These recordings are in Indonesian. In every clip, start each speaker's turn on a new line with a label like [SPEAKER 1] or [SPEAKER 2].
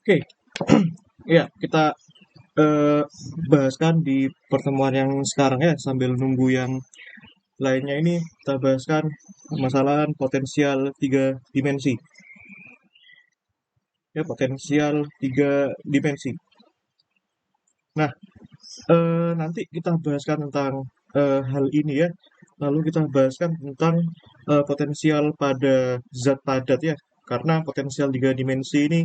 [SPEAKER 1] Oke, ya kita eh, bahaskan di pertemuan yang sekarang ya sambil nunggu yang lainnya ini kita bahaskan permasalahan potensial tiga dimensi. Ya, potensial tiga dimensi. Nah, nanti kita bahaskan tentang hal ini ya. Lalu kita bahaskan tentang potensial pada zat padat ya. Karena potensial tiga dimensi ini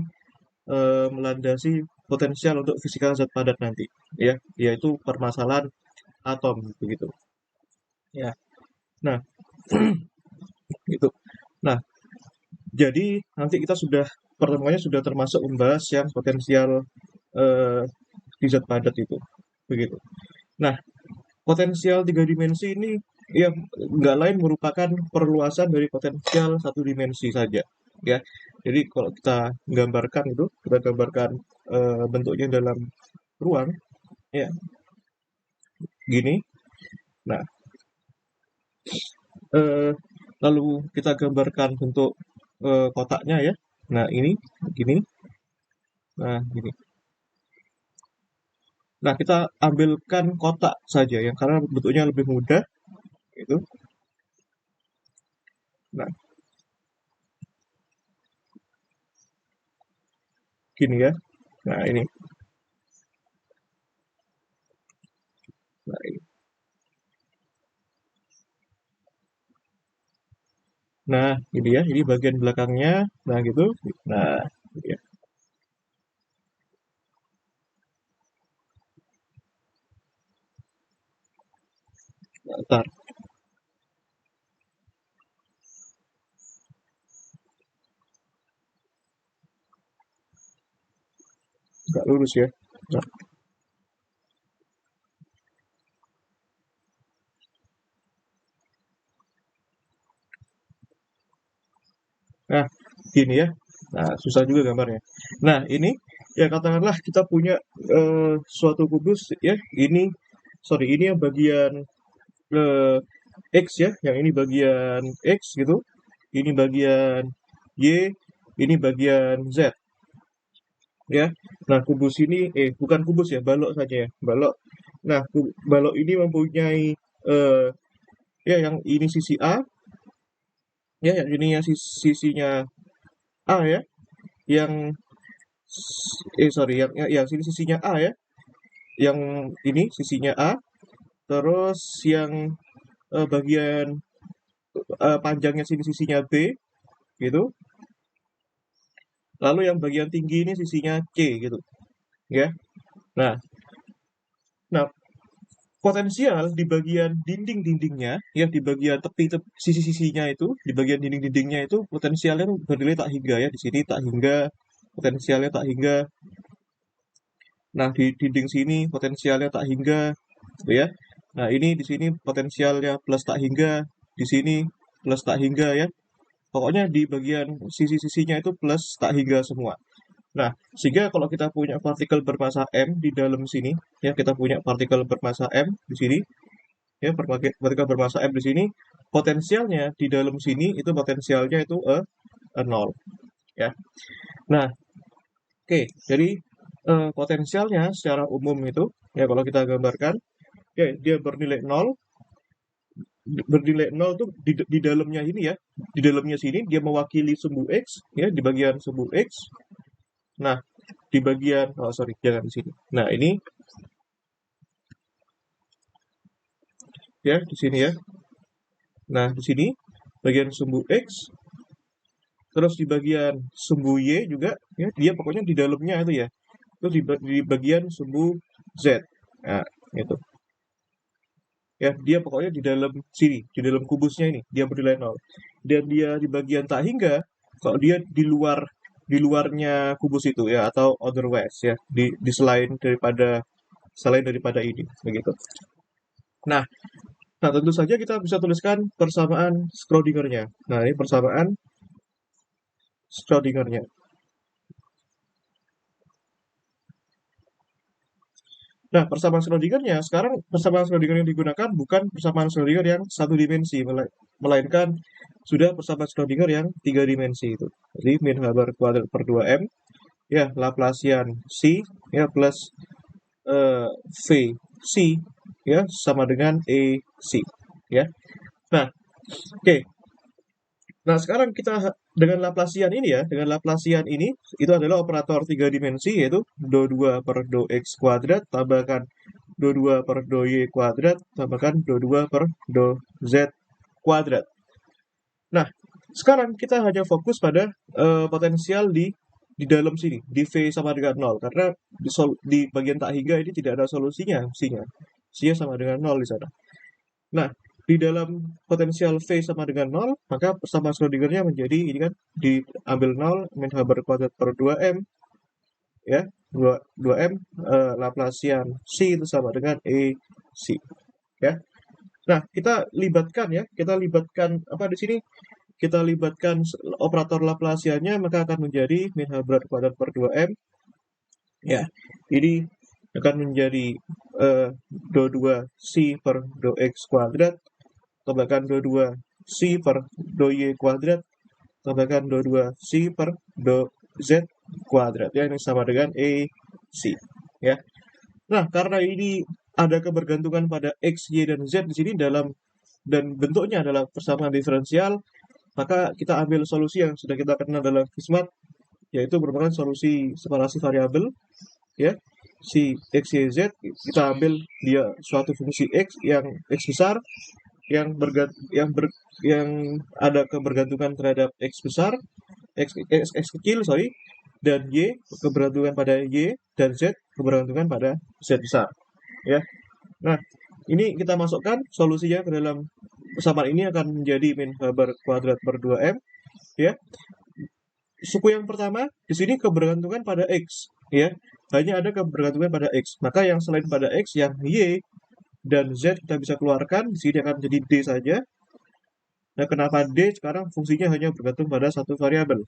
[SPEAKER 1] melandasi potensial untuk fisika zat padat nanti ya, yaitu permasalahan atom begitu ya. Nah, itu. Nah, jadi nanti kita sudah pertemuannya sudah termasuk membahas yang potensial eh, di zat padat itu begitu. Nah, potensial tiga dimensi ini ya nggak lain merupakan perluasan dari potensial satu dimensi saja ya. Jadi kalau kita gambarkan itu, kita gambarkan bentuknya dalam ruang ya gini. Nah, eh, lalu kita gambarkan bentuk kotaknya ya. Nah, ini gini. Nah, gini. Nah, kita ambilkan kotak saja yang karena bentuknya lebih mudah itu. Nah, gini ya. Nah, ini. Nah, ini. Nah, ini ya. Ini bagian belakangnya. Nah, gitu. Nah, ini ya. Nah, ntar. Nggak lurus ya. Nah, nah, gini ya. Nah, susah juga gambarnya. Nah, ini ya katakanlah kita punya suatu kubus ya. Sorry, ini yang bagian eh, X ya, yang ini bagian X gitu, ini bagian Y, ini bagian Z ya. Nah, kubus ini bukan kubus ya, balok saja ya, balok. Nah, balok ini mempunyai eh ya yang ini sisi A, ya yang ini yang sisinya A ya, yang sorry yang sini sisinya A ya, yang ini sisinya A, terus yang bagian panjangnya sini sisinya B gitu. Lalu yang bagian tinggi ini sisinya C gitu, ya. Nah, nah potensial di bagian dinding-dindingnya, ya di bagian sisi-sisinya itu, di bagian dinding-dindingnya itu potensialnya tuh bernilai tak hingga ya. Di sini tak hingga, potensialnya tak hingga. Nah, di dinding sini potensialnya tak hingga, gitu ya. Nah, ini di sini potensialnya plus tak hingga, di sini plus tak hingga ya. Pokoknya di bagian sisi-sisinya itu plus tak hingga semua. Nah, sehingga kalau kita punya partikel bermassa M di dalam sini, ya kita punya partikel bermassa M di sini, ya partikel bermassa M di sini, potensialnya di dalam sini itu potensialnya itu nol, ya. Nah, oke, jadi potensialnya secara umum itu, ya kalau kita gambarkan, ya dia bernilai nol tuh di dalamnya ini ya, di dalamnya sini dia mewakili sumbu X, ya di bagian sumbu X. Nah, di bagian oh sorry jangan di sini. Nah, ini ya di sini ya. Nah, di sini bagian sumbu X, terus di bagian sumbu Y juga ya, dia pokoknya di dalamnya itu ya. Terus di bagian sumbu Z. Nah, itu. Ya, dia pokoknya di dalam sini, di dalam kubusnya ini, dia bernilai nol. Dan dia di bagian tak hingga, kalau dia di luarnya kubus itu ya atau otherwise ya, di selain daripada ini begitu. Nah, nah tentu saja kita bisa tuliskan persamaan Schrödingernya. Nah, ini persamaan Schrödingernya. Nah, persamaan Schrödingernya, sekarang persamaan Schrödinger yang digunakan bukan persamaan Schrödinger yang satu dimensi, melainkan sudah persamaan Schrödinger yang tiga dimensi itu. Jadi min H bar kuadrat per 2M ya Laplacian C ya plus V C ya sama dengan E C ya. Nah, oke. Nah, sekarang kita dengan Laplacian ini ya, dengan Laplacian ini itu adalah operator tiga dimensi yaitu do2 per do x kuadrat tambahkan do2 per do y kuadrat tambahkan do2 per do z kuadrat. Nah, sekarang kita hanya fokus pada potensial di dalam sini, di V sama dengan 0 karena di bagian tak hingga ini tidak ada solusinya, mestinya. Mestinya sama dengan 0 di sana. Nah, di dalam potensial V sama dengan 0, maka persamaan Schrödingernya menjadi ini kan diambil 0 min h berkuadrat per 2m ya, 2m Laplacian C itu sama dengan E C ya. Nah, kita libatkan apa di sini? Kita libatkan operator Laplaciannya maka akan menjadi min h berat kuadrat per 2m ya. Ini akan menjadi do 2 C per do x kuadrat tambahkan do 2 C per do y kuadrat tambahkan do 2 C per do z kuadrat ya, ini sama dengan E C ya. Nah, karena ini ada kebergantungan pada x, y, dan z di sini dan bentuknya adalah persamaan diferensial, maka kita ambil solusi yang sudah kita kenal dalam Fismat, yaitu merupakan solusi separasi variabel ya. Si x, y, z kita ambil dia suatu fungsi x yang x besar yang ada kebergantungan terhadap x besar, x kecil dan y kebergantungan pada y dan z kebergantungan pada z besar ya. Nah, ini kita masukkan solusinya ke dalam persamaan ini akan menjadi min h berkuadrat per 2m ya. Suku yang pertama di sini kebergantungan pada x ya. Hanya ada kebergantungan pada x. Maka yang selain pada x yang y dan z kita bisa keluarkan, di sini akan menjadi d saja. Nah, kenapa d? Sekarang fungsinya hanya bergantung pada satu variabel.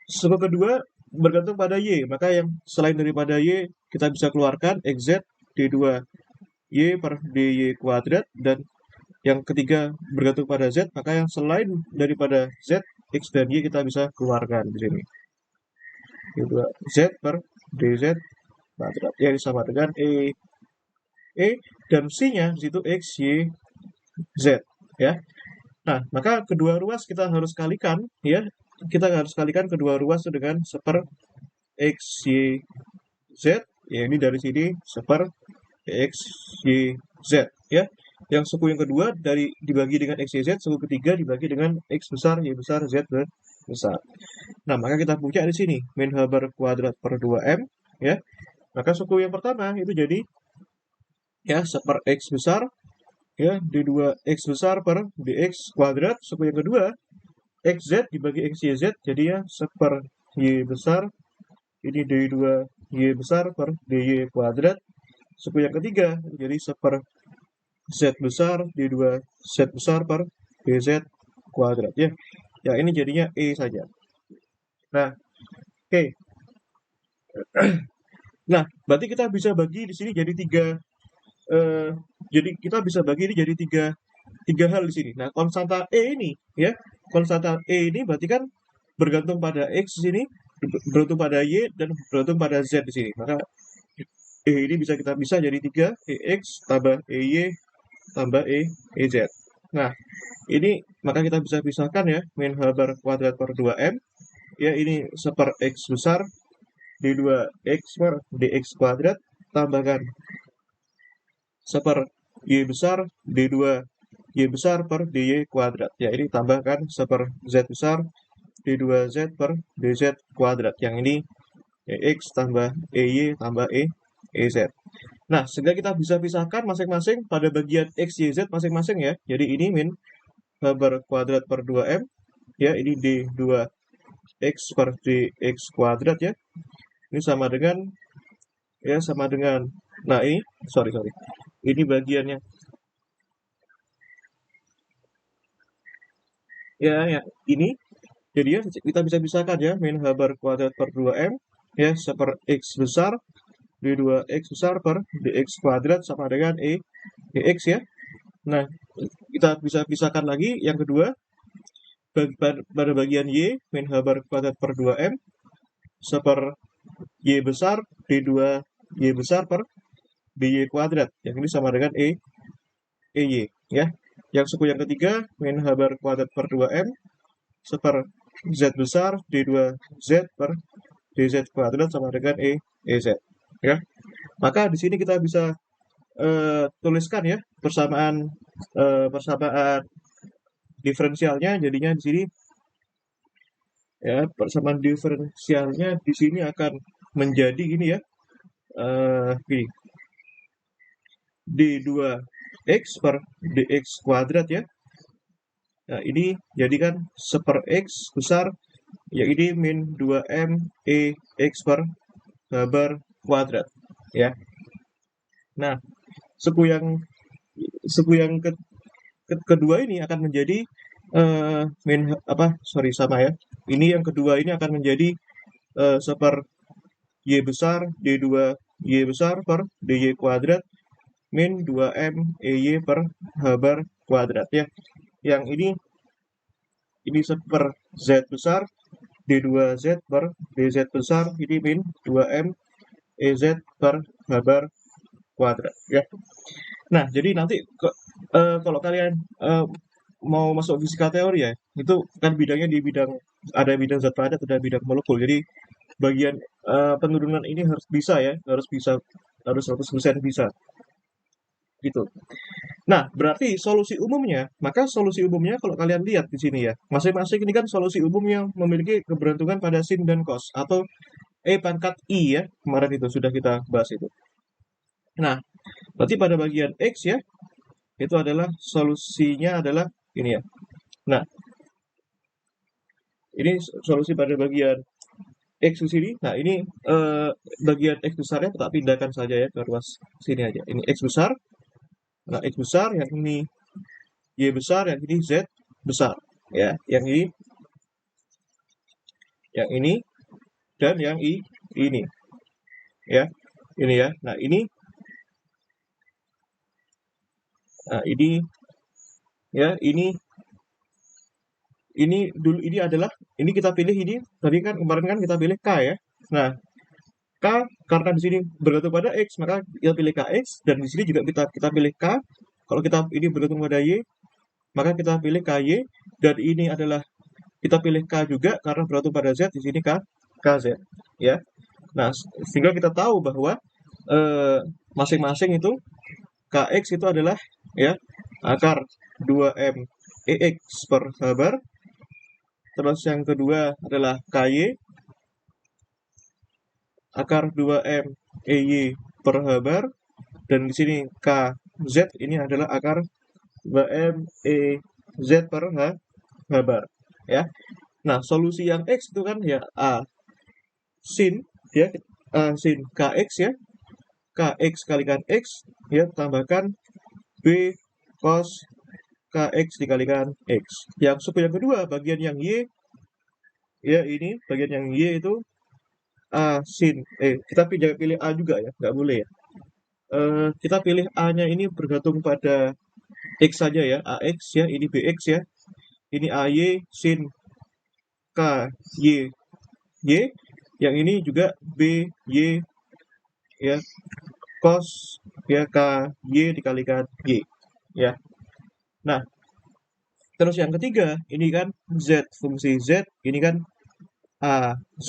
[SPEAKER 1] Suku kedua bergantung pada y, maka yang selain daripada y kita bisa keluarkan xz d2 y per dy kuadrat, dan yang ketiga bergantung pada z, maka yang selain daripada z, x dan y kita bisa keluarkan di sini. d2 z per dz kuadrat yang sama dengan e dan c-nya di situ x, y, z ya. Nah, maka kedua ruas kita harus kalikan ya. Kita harus kalikan kedua ruas itu dengan seper x, y, z. Ya, ini dari sini seper x, y, z ya. Yang suku yang kedua dibagi dengan x, y, z, suku ketiga dibagi dengan x besar, y besar, z besar. Nah, maka kita punya di sini min h berkuadrat per 2m ya. Maka suku yang pertama itu jadi ya seper x besar ya d2 x besar per dx kuadrat. Suku yang kedua xz dibagi x, y, z jadi ya seper y besar ini d2 y besar per dy kuadrat. Suku yang ketiga jadi seper z besar d2 z besar per dz kuadrat ya. Ya, ini jadinya e saja. Nah, oke. Nah, berarti kita bisa bagi di sini jadi jadi kita bisa bagi ini jadi tiga hal di sini. Nah, konstanta e ini ya, konstanta e ini berarti kan bergantung pada x di sini, bergantung pada y dan bergantung pada z di sini. Maka e ini kita bisa jadi 3 ex tambah ey tambah ez. Nah, ini maka kita bisa pisahkan ya, min h berkuadrat per 2m ya, ini seper x besar d2 x per dx kuadrat tambahkan seper y besar d2 y besar per dy kuadrat. Ya, ini tambahkan seper z besar d2 z per dz kuadrat. Yang ini x tambah ey tambah ez. Nah, sehingga kita bisa pisahkan masing-masing pada bagian x, y, z masing-masing ya. Jadi ini min h berkuadrat per 2m ya, ini d2 x per dx kuadrat ya. Ini sama dengan nah ini sorry ini bagiannya ya ini. Jadi ya kita bisa pisahkan ya, min h berkuadrat per 2m ya seper x besar d2 x besar per dx kuadrat sama dengan x ya. Nah, kita bisa pisahkan lagi yang kedua pada bagian y min h berkuadrat per 2m seper Y besar D2 Y besar per DY kuadrat. Yang ini sama dengan EY. Ya. Yang suku yang ketiga, min H bar kuadrat per 2M seper Z besar D2Z per DZ kuadrat sama dengan EZ. Ya. Maka di sini kita bisa tuliskan ya persamaan diferensialnya, jadinya di sini ya persamaan diferensialnya di sini akan menjadi ini ya, gini, D2X per DX kuadrat ya. Nah, ini jadikan seper X besar, ya ini min 2M EX per H bar kuadrat ya. Nah, suku yang kedua ini akan menjadi sama ya. Ini yang kedua ini akan menjadi seper Y besar D2 Y besar per DY kuadrat min 2M EY per H bar kuadrat ya. Yang ini seper Z besar D2Z per DZ besar, ini min 2M EZ per H bar kuadrat ya. Nah, jadi nanti kalau kalian mau masuk fisika teori ya, itu kan bidangnya di bidang, ada bidang zat padat, ada bidang molekul. Jadi bagian penurunan ini harus bisa ya, harus 100% bisa gitu. Nah, berarti maka solusi umumnya kalau kalian lihat di sini ya, masing-masing ini kan solusi umum yang memiliki keberuntungan pada sin dan cos atau E pangkat I ya, kemarin itu sudah kita bahas itu. Nah, berarti pada bagian X ya, itu adalah solusinya adalah ini ya. Nah, ini solusi pada bagian X di sini. Nah, ini bagian X besarnya kita pindahkan saja ya ke ruas sini aja. Ini X besar. Nah, X besar, yang ini Y besar, yang ini Z besar. Ya, yang ini, dan yang ini. Ya, ini ya. Nah, ini ya, ini dulu ini adalah, ini kita pilih ini, tadi kan kemarin kan kita pilih K ya. Nah, K karena di sini bergantung pada X, maka kita pilih KX, dan di sini juga kita pilih K. Kalau kita ini bergantung pada Y, maka kita pilih KY, dan ini adalah kita pilih K juga karena bergantung pada Z, di sini KZ ya. Nah, sehingga kita tahu bahwa masing-masing itu KX itu adalah ya akar 2M EX per H bar. Terus yang kedua adalah KY akar 2M EY per H bar, dan di sini KZ ini adalah akar 2M EZ per H bar ya. Nah, solusi yang X itu kan ya A sin ya, sin KX ya, KX kalikan X ya, tambahkan B cos KX dikalikan X. Yang suku yang kedua, bagian yang Y ya, ini bagian yang Y itu A sin kita pilih A juga ya, nggak boleh ya. Kita pilih A-nya ini bergantung pada X saja ya, AX ya, ini BX ya, ini AY sin KY Y, yang ini juga BY ya, cos ya KY dikalikan Y ya. Nah, terus yang ketiga ini kan Z, fungsi Z ini kan AZ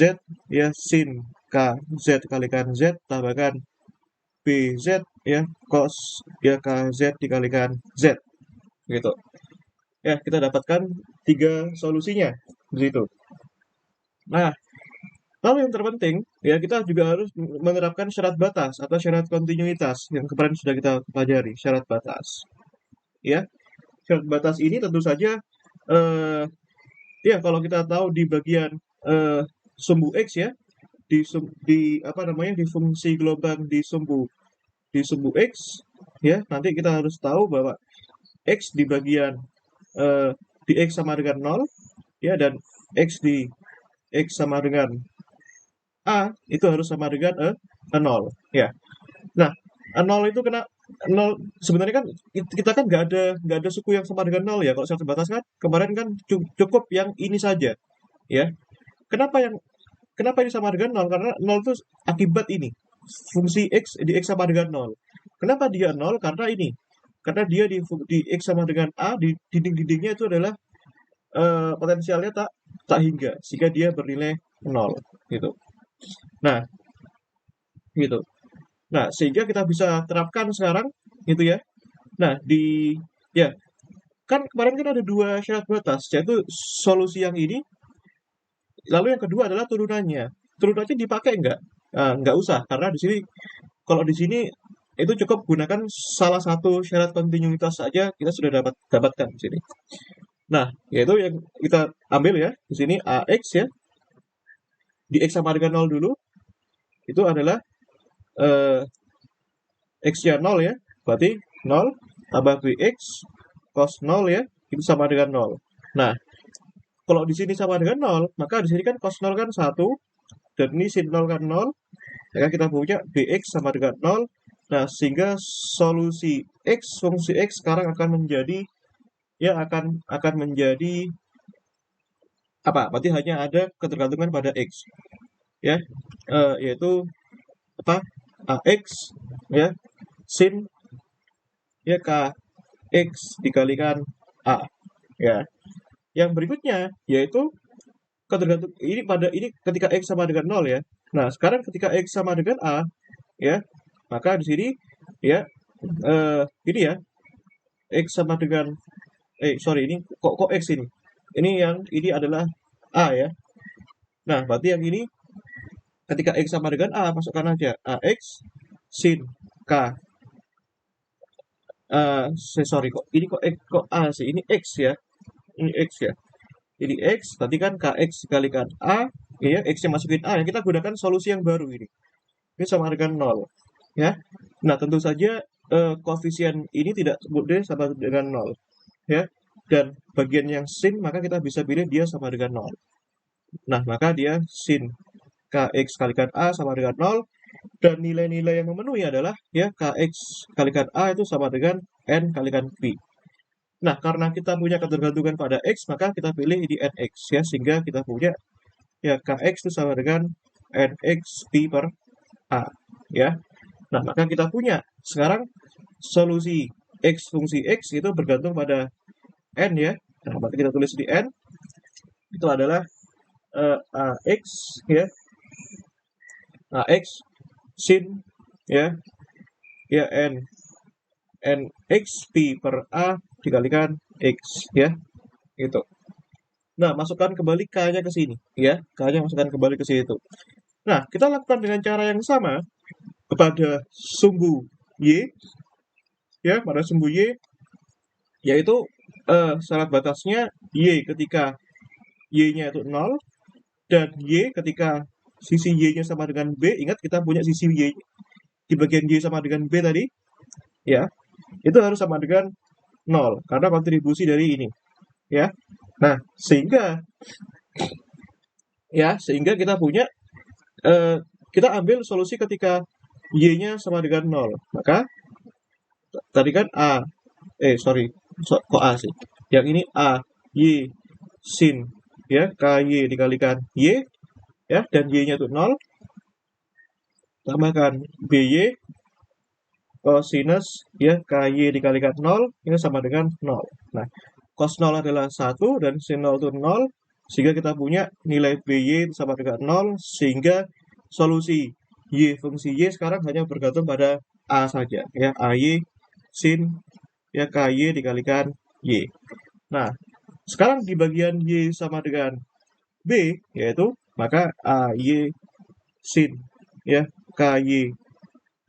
[SPEAKER 1] ya, sin KZ dikalikan Z tambahkan BZ ya, cos ya KZ dikalikan Z gitu. Ya, kita dapatkan 3 solusinya begitu. Nah, lalu yang terpenting ya, kita juga harus menerapkan syarat batas atau syarat kontinuitas yang kemarin sudah kita pelajari, syarat batas. Ya, syarat batas ini tentu saja ya kalau kita tahu di bagian sumbu X ya, di fungsi gelombang di sumbu X ya, nanti kita harus tahu bahwa X di bagian di X sama dengan 0 ya, dan X di X sama dengan A itu harus sama dengan 0 ya. Nah, 0 itu kena 0 sebenarnya kan kita kan nggak ada suku yang sama dengan 0 ya. Kalau syarat batas kan kemarin kan cukup yang ini saja ya. Kenapa yang Kenapa ini sama dengan nol? Karena nol itu akibat ini. Fungsi X di X sama dengan nol. Kenapa dia nol? Karena ini. Karena dia di X sama dengan A, di dinding-dindingnya itu adalah potensialnya tak hingga. Sehingga dia bernilai nol. Gitu. Nah, gitu. Nah, sehingga kita bisa terapkan sekarang, gitu ya. Nah, ya, kan kemarin kan ada dua syarat batas, yaitu solusi yang ini, lalu yang kedua adalah turunannya. Turunannya dipakai nggak? Nggak usah, karena di sini, kalau di sini itu cukup gunakan salah satu syarat kontinuitas saja kita sudah dapatkan di sini. Nah, yaitu yang kita ambil ya di sini AX ya, di X sama dengan 0 dulu, itu adalah eh, X-nya 0 ya, berarti 0 tambah BX cos 0 ya, itu sama dengan 0. Nah, kalau di sini sama dengan 0, maka di sini kan cos 0 kan 1, dan ini sin 0 kan 0, maka kita punya BX sama dengan 0. Nah, sehingga solusi X, fungsi X sekarang akan menjadi, ya akan menjadi apa? Berarti hanya ada ketergantungan pada X, ya, yaitu apa? AX, ya, sin, ya, KX dikalikan A, ya. Yang berikutnya yaitu ketergantung ini ketika X sama dengan 0 ya. Nah, sekarang ketika X sama dengan A ya, maka di sini ya ini ya, X sama dengan sorry, ini kok X ini. Ini yang ini adalah A ya. Nah, berarti yang ini ketika X sama dengan A, masukkan aja AX sin K. Sorry, kok ini kok A sih? Ini X ya. Ini X ya. Jadi X, tadi kan KX dikalikan A, ya, X-nya masukin A, ya, kita gunakan solusi yang baru ini. Ini sama dengan 0. Ya. Nah, tentu saja koefisien ini tidak boleh sama dengan 0. Ya. Dan bagian yang sin, maka kita bisa pilih dia sama dengan 0. Nah, maka dia sin KX kalikan A sama dengan 0. Dan nilai-nilai yang memenuhi adalah ya KX kalikan A itu sama dengan N kalikan P. Nah, karena kita punya ketergantungan pada X, maka kita pilih di NX ya, sehingga kita punya ya KX itu sama dengan NX Pi per A ya. Nah, maka kita punya sekarang solusi X, fungsi X itu bergantung pada N ya. Nah, maka kita tulis di N itu adalah AX ya, AX sin ya, ya NX Pi per A dikalikan X ya, gitu. Nah, masukkan kembali K-nya ke sini, ya. K-nya masukkan kembali ke situ. Nah, kita lakukan dengan cara yang sama kepada sumbu Y, ya, pada sumbu Y, yaitu syarat batasnya Y ketika Y-nya itu 0, dan Y ketika sisi Y-nya sama dengan B, ingat kita punya sisi Y, di bagian Y sama dengan B tadi, ya, itu harus sama dengan 0, karena kontribusi dari ini, ya. Nah, sehingga kita punya kita ambil solusi ketika Y-nya sama dengan 0. Maka tadi kan sorry, kok A sih? Yang ini A Y sin ya, KY dikalikan Y ya, dan Y-nya itu 0. Tambahkan BY cosinus ya, KY dikalikan 0 ini sama dengan 0. Nah, cos 0 adalah 1 dan sin 0 itu 0, sehingga kita punya nilai BY sama dengan 0, sehingga solusi Y, fungsi Y sekarang hanya bergantung pada A saja ya, AY sin ya KY dikalikan Y. Nah, sekarang di bagian Y sama dengan B, yaitu maka AY sin ya KY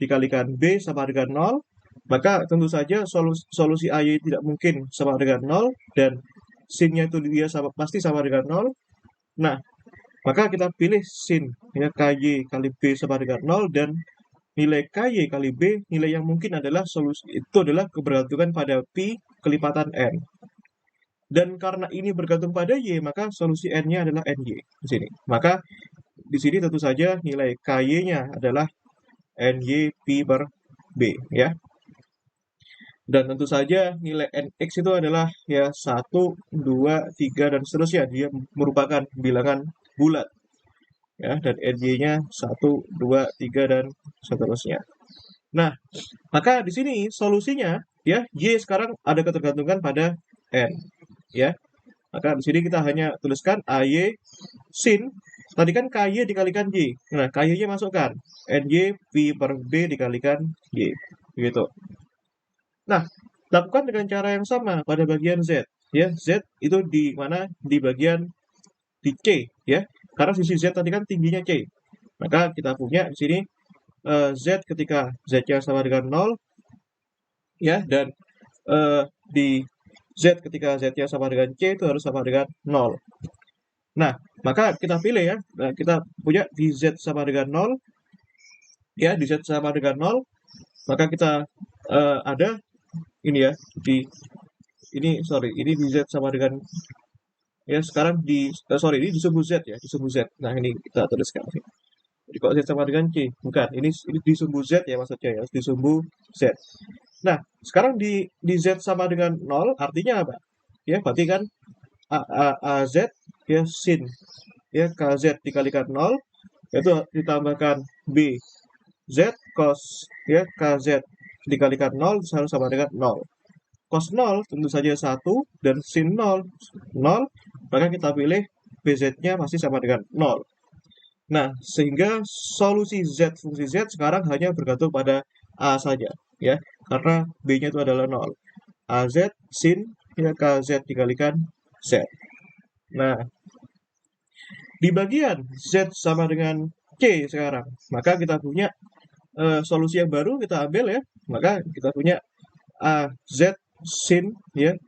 [SPEAKER 1] dikalikan B sama dengan 0, maka tentu saja solusi AY tidak mungkin sama dengan 0, dan sin-nya itu dia pasti sama dengan 0. Nah, maka kita pilih sin ya, KY kali B sama dengan 0, dan nilai KY kali B, nilai yang mungkin adalah solusi itu adalah kebergantungan pada Pi kelipatan N. Dan karena ini bergantung pada Y, maka solusi N-nya adalah NY di sini. Maka di sini tentu saja nilai KY-nya adalah NY Pi per B ya. Dan tentu saja nilai NX itu adalah ya 1, 2, 3, dan seterusnya. Dia merupakan bilangan bulat. ya, dan NY-nya 1, 2, 3 dan seterusnya. Nah, maka di sini solusinya ya Y sekarang ada ketergantungan pada N ya. Maka di sini kita hanya tuliskan AY sin tadi kan KY dikalikan Y. Nah, KY-nya masukkan NY P per B dikalikan Y. Begitu. Nah, lakukan dengan cara yang sama pada bagian Z. Ya, Z itu di mana? Di bagian di C ya. Karena sisi Z tadi kan tingginya C. Maka kita punya di sini Z ketika Z-nya sama dengan 0 ya, dan di Z ketika Z-nya sama dengan C itu harus sama dengan 0. Nah, maka kita pilih ya. Nah, kita punya di Z sama dengan 0 ya, di Z sama dengan 0, maka kita ada ini ya, di ini sorry, ini di Z sama dengan ya sekarang di sorry, ini di sumbu Z ya, di sumbu Z. Nah, ini kita tuliskan. Jadi kok Z sama dengan C? Bukan, ini di sumbu Z ya maksudnya ya, di sumbu Z. Nah, sekarang di Z sama dengan 0 artinya apa? Ya, berarti kan AZ ya sin ya KZ dikalikan 0 itu ditambahkan BZ cos ya KZ dikalikan 0 harus sama dengan 0. Cos 0 tentu saja 1 dan sin 0 0, maka kita pilih BZ-nya pasti sama dengan 0. Nah, sehingga solusi Z fungsi Z sekarang hanya bergantung pada A saja ya, karena B-nya itu adalah 0. AZ sin ya KZ dikalikan Z. Nah, di bagian Z sama dengan C sekarang, maka kita punya solusi yang baru kita ambil ya, maka kita punya AZ sin ya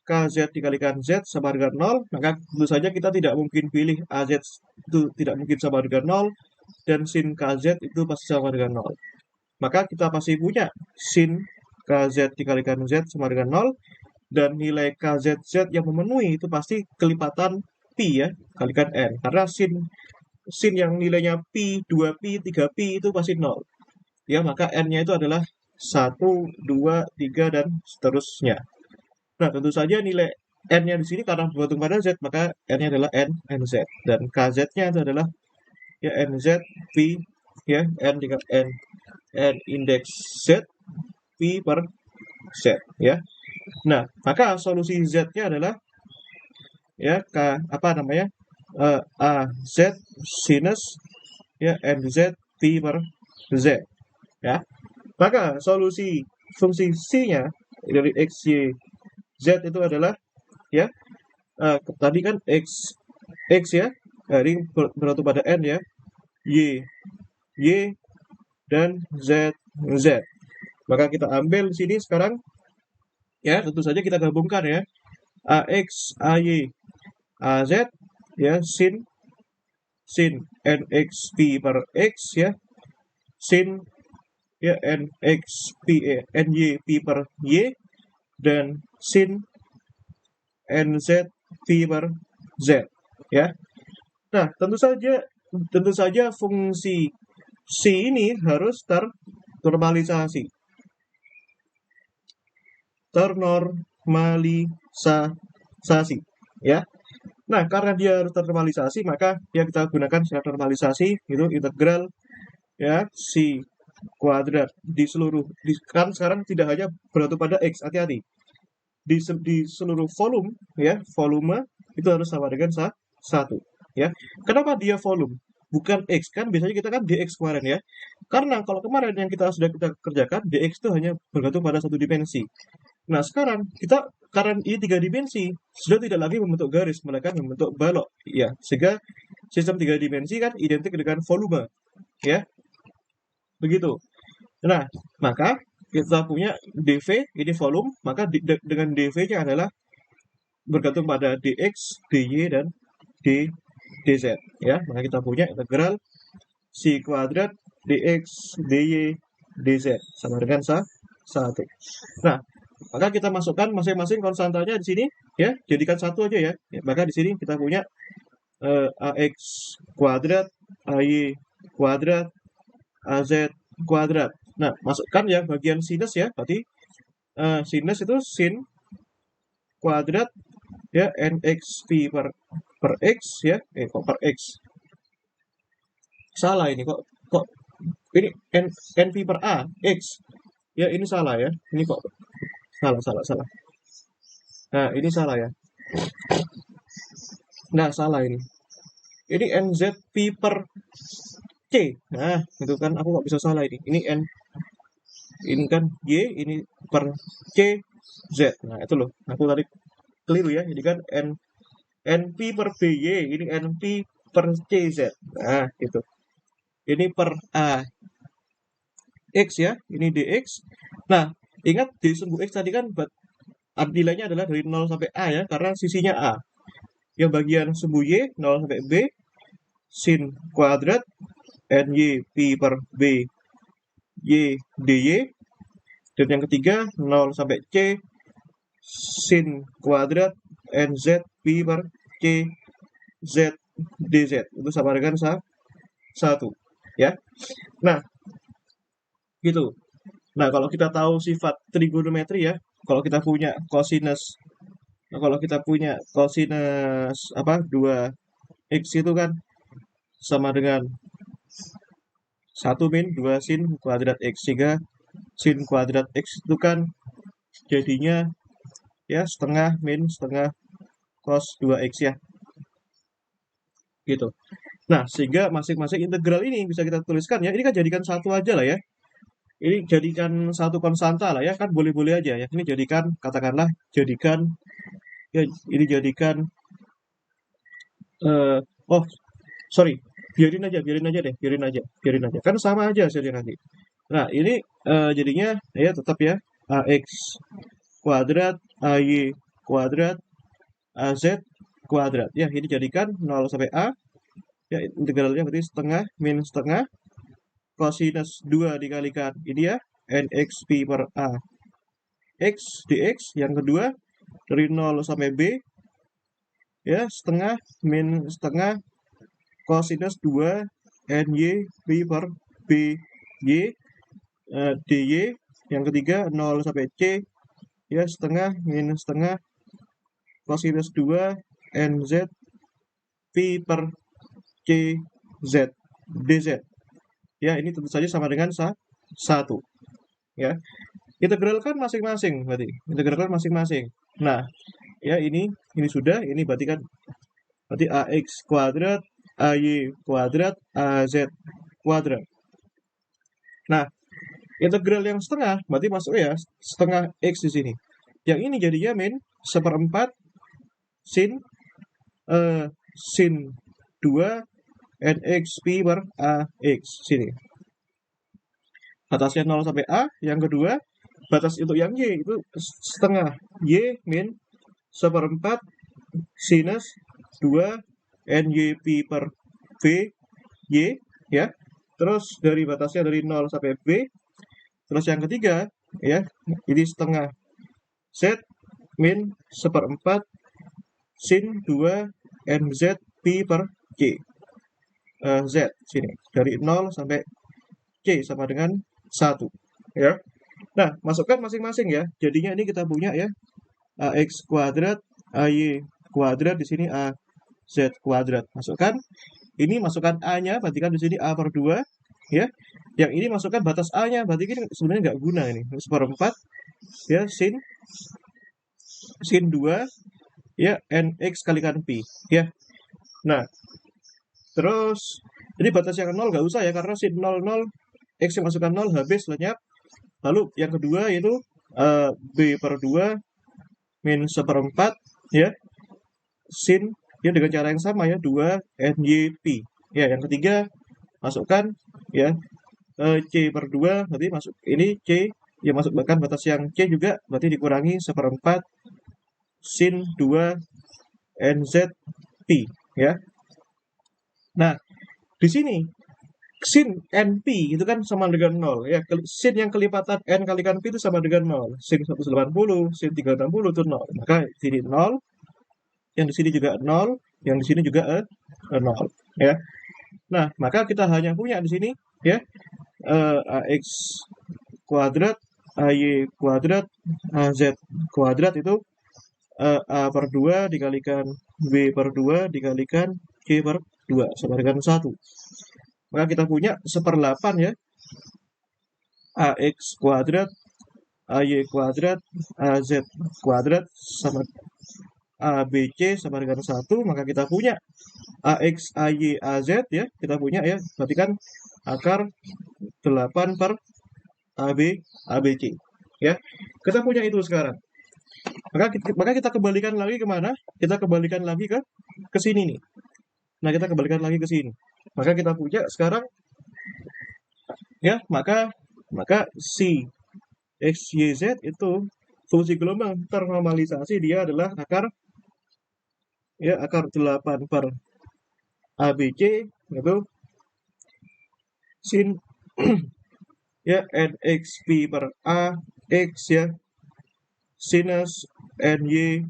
[SPEAKER 1] KZ dikalikan Z sama dengan 0, maka tentu saja kita tidak mungkin pilih AZ itu tidak mungkin sama dengan 0 dan sin KZ itu pasti sama dengan 0. Maka kita pasti punya sin KZ dikalikan Z sama dengan 0 dan nilai KZZ yang memenuhi itu pasti kelipatan Pi ya, kalikan N. Karena sin yang nilainya Pi, 2Pi, 3Pi itu pasti 0. Ya, maka N-nya itu adalah 1, 2, 3 dan seterusnya. Nah, tentu saja nilai N-nya di sini karena bergantung pada Z, maka N-nya adalah NZ. Dan KZ-nya itu adalah ya NZ Pi ya N dikalikan N indeks Z Pi per Z ya. Nah, maka solusi Z-nya adalah ya apa namanya? AZ sinus ya NZ Pi per Z ya. Maka solusi fungsi C-nya dari X, Y, Z itu adalah ya tadi kan X ya, ini bergantung pada N ya, Y dan Z. Maka kita ambil di sini sekarang ya, tentu saja kita gabungkan ya. AX, AY, AZ ya sin NX Pi per X ya. Sin ya NX Pi NY Pi per Y dan sin NZ Pi per Z ya. Nah, tentu saja fungsi C ini harus ternormalisasi ya. Nah, karena dia harus ternormalisasi, maka ya kita gunakan syarat normalisasi itu integral ya C kuadrat di seluruh kan sekarang tidak hanya bergantung pada X, hati-hati. Di seluruh volume ya, volume itu harus sama dengan 1 ya. Kenapa dia volume? Bukan X, kan biasanya kita kan dx kemarin ya. Karena kalau kemarin yang sudah kita kerjakan, dx itu hanya bergantung pada satu dimensi. Nah, sekarang kita karena ini 3 dimensi, sudah tidak lagi membentuk garis, melainkan membentuk balok ya. Sehingga sistem 3 dimensi kan identik dengan volume ya. Begitu. Nah, maka kita punya dv, ini volume, maka dengan dv-nya adalah bergantung pada dx, dy dan dz ya. Maka kita punya integral c kuadrat dx, dy, dz sama dengan 1. Nah, maka kita masukkan masing-masing konstantanya di sini ya, jadikan 1 aja ya. Maka di sini kita punya ax kuadrat, ay kuadrat, az kuadrat. Nah, masukkan ya bagian sinus ya, berarti sinus itu sin kuadrat ya nx pi per x ya, per x salah ini kok ini NV per A X ya, ini salah ya, ini kok salah. Nah ini salah ya, nah salah ini NZP per C. Nah itu kan aku nggak bisa salah ini ini kan Y, ini per C Z. Nah itu loh, aku tadi keliru ya, jadi kan NP per BY, ini NP per CZ. Nah gitu, ini per A X ya, ini DX. Nah ingat D sumbu X tadi kan nilainya adalah dari 0 sampai A ya, karena sisinya A. Yang bagian sumbu Y 0 sampai B sin kuadrat NY Pi per B Y DY. Dan yang ketiga 0 sampai C sin kuadrat NZ Pi per C Z DZ. Itu sama dengan 1 ya. Nah gitu. Nah kalau kita tahu sifat trigonometri ya, kalau kita punya cosinus, kalau kita punya cosinus apa 2x itu kan sama dengan 1 min 2 sin kuadrat X, sehingga sin kuadrat X itu kan jadinya ya setengah min setengah cos 2X ya gitu. Nah sehingga masing-masing integral ini bisa kita tuliskan ya, ini kan jadikan satu aja lah ya, ini jadikan satu konstanta lah ya, kan boleh-boleh aja ya, ini jadikan katakanlah jadikan ya, ini jadikan eh oh sorry, biarin aja kan sama aja hasilnya nanti. Nah ini jadinya ya tetap ya AX kuadrat AY kuadrat AZ kuadrat ya, ini jadikan 0 sampai A ya, integralnya berarti setengah min setengah cosinus 2 dikalikan ini ya NX Pi per A X dx. Yang kedua dari 0 sampai B ya setengah min setengah cosinus 2 NY Pi per B Y dy. Yang ketiga 0 sampai C ya setengah min setengah cosinus 2 NZ Pi per C Z dz ya, ini tentu saja sama dengan 1 ya. Integralkan masing-masing berarti, integralkan masing-masing. Nah ya ini sudah, ini berarti kan berarti AX kuadrat AY kuadrat AZ kuadrat. Nah integral yang setengah berarti masuk ya setengah X di sini, yang ini jadinya min 1/4 sin sin 2 NX Pi per AX sini. Batasnya 0 sampai A. Yang kedua, batas untuk yang Y itu setengah Y min 1/4 sinus 2 NY Pi per B Y ya. Terus dari batasnya dari 0 sampai B. Terus yang ketiga ya, ini setengah Z min 1/4 sin 2 NZ Pi per C Z sini, dari 0 sampai C sama dengan 1 ya. Nah masukkan masing-masing ya, jadinya ini kita punya ya AX kuadrat AY kuadrat, di sini AZ kuadrat. Masukkan ini, masukkan A nya, berarti kan di sini A per 2 ya. Yang ini masukkan batas A nya, berarti kan sebenarnya nggak guna ini, 1/4 ya sin 2 ya NX kalikan Pi ya. Nah terus ini batas yang 0 nggak usah ya, karena sin 0 0 X yang masukkan 0 habis lenyap. Lalu yang kedua itu B per 2 min 1/4 ya sin ya dengan cara yang sama ya 2 NYP ya. Yang ketiga masukkan ya C per 2, berarti masuk ini C ya, masukkan batas yang C juga, berarti dikurangi 1/4 sin 2 NZP ya. Nah di sini sin NP itu kan sama dengan 0 ya, sin yang kelipatan N kalikan P itu sama dengan 0, sin 180 sin 360 itu 0, maka di sini 0, yang di sini juga 0, yang di sini juga 0 ya. Nah maka kita hanya punya di sini ya AX kuadrat AY kuadrat AZ kuadrat itu A per 2 dikalikan B per 2 dikalikan C per 2 sama dengan 1. maka kita punya 1/8 ya, AX kuadrat, AY kuadrat, AZ kuadrat sama ABC sama dengan 1, maka kita punya AX, AY, AZ ya, kita punya ya, berarti kan akar 8 per AB, ABC ya. Kita punya itu sekarang. Maka kita kembalikan lagi kemana? Kita kembalikan lagi ke sini nih. Nah, kita kembalikan lagi ke sini. Maka kita punya sekarang ya, maka si X, Y, Z itu fungsi gelombang ternormalisasi dia adalah akar 8 per ABC itu sin ya NXP per A X ya sinus NY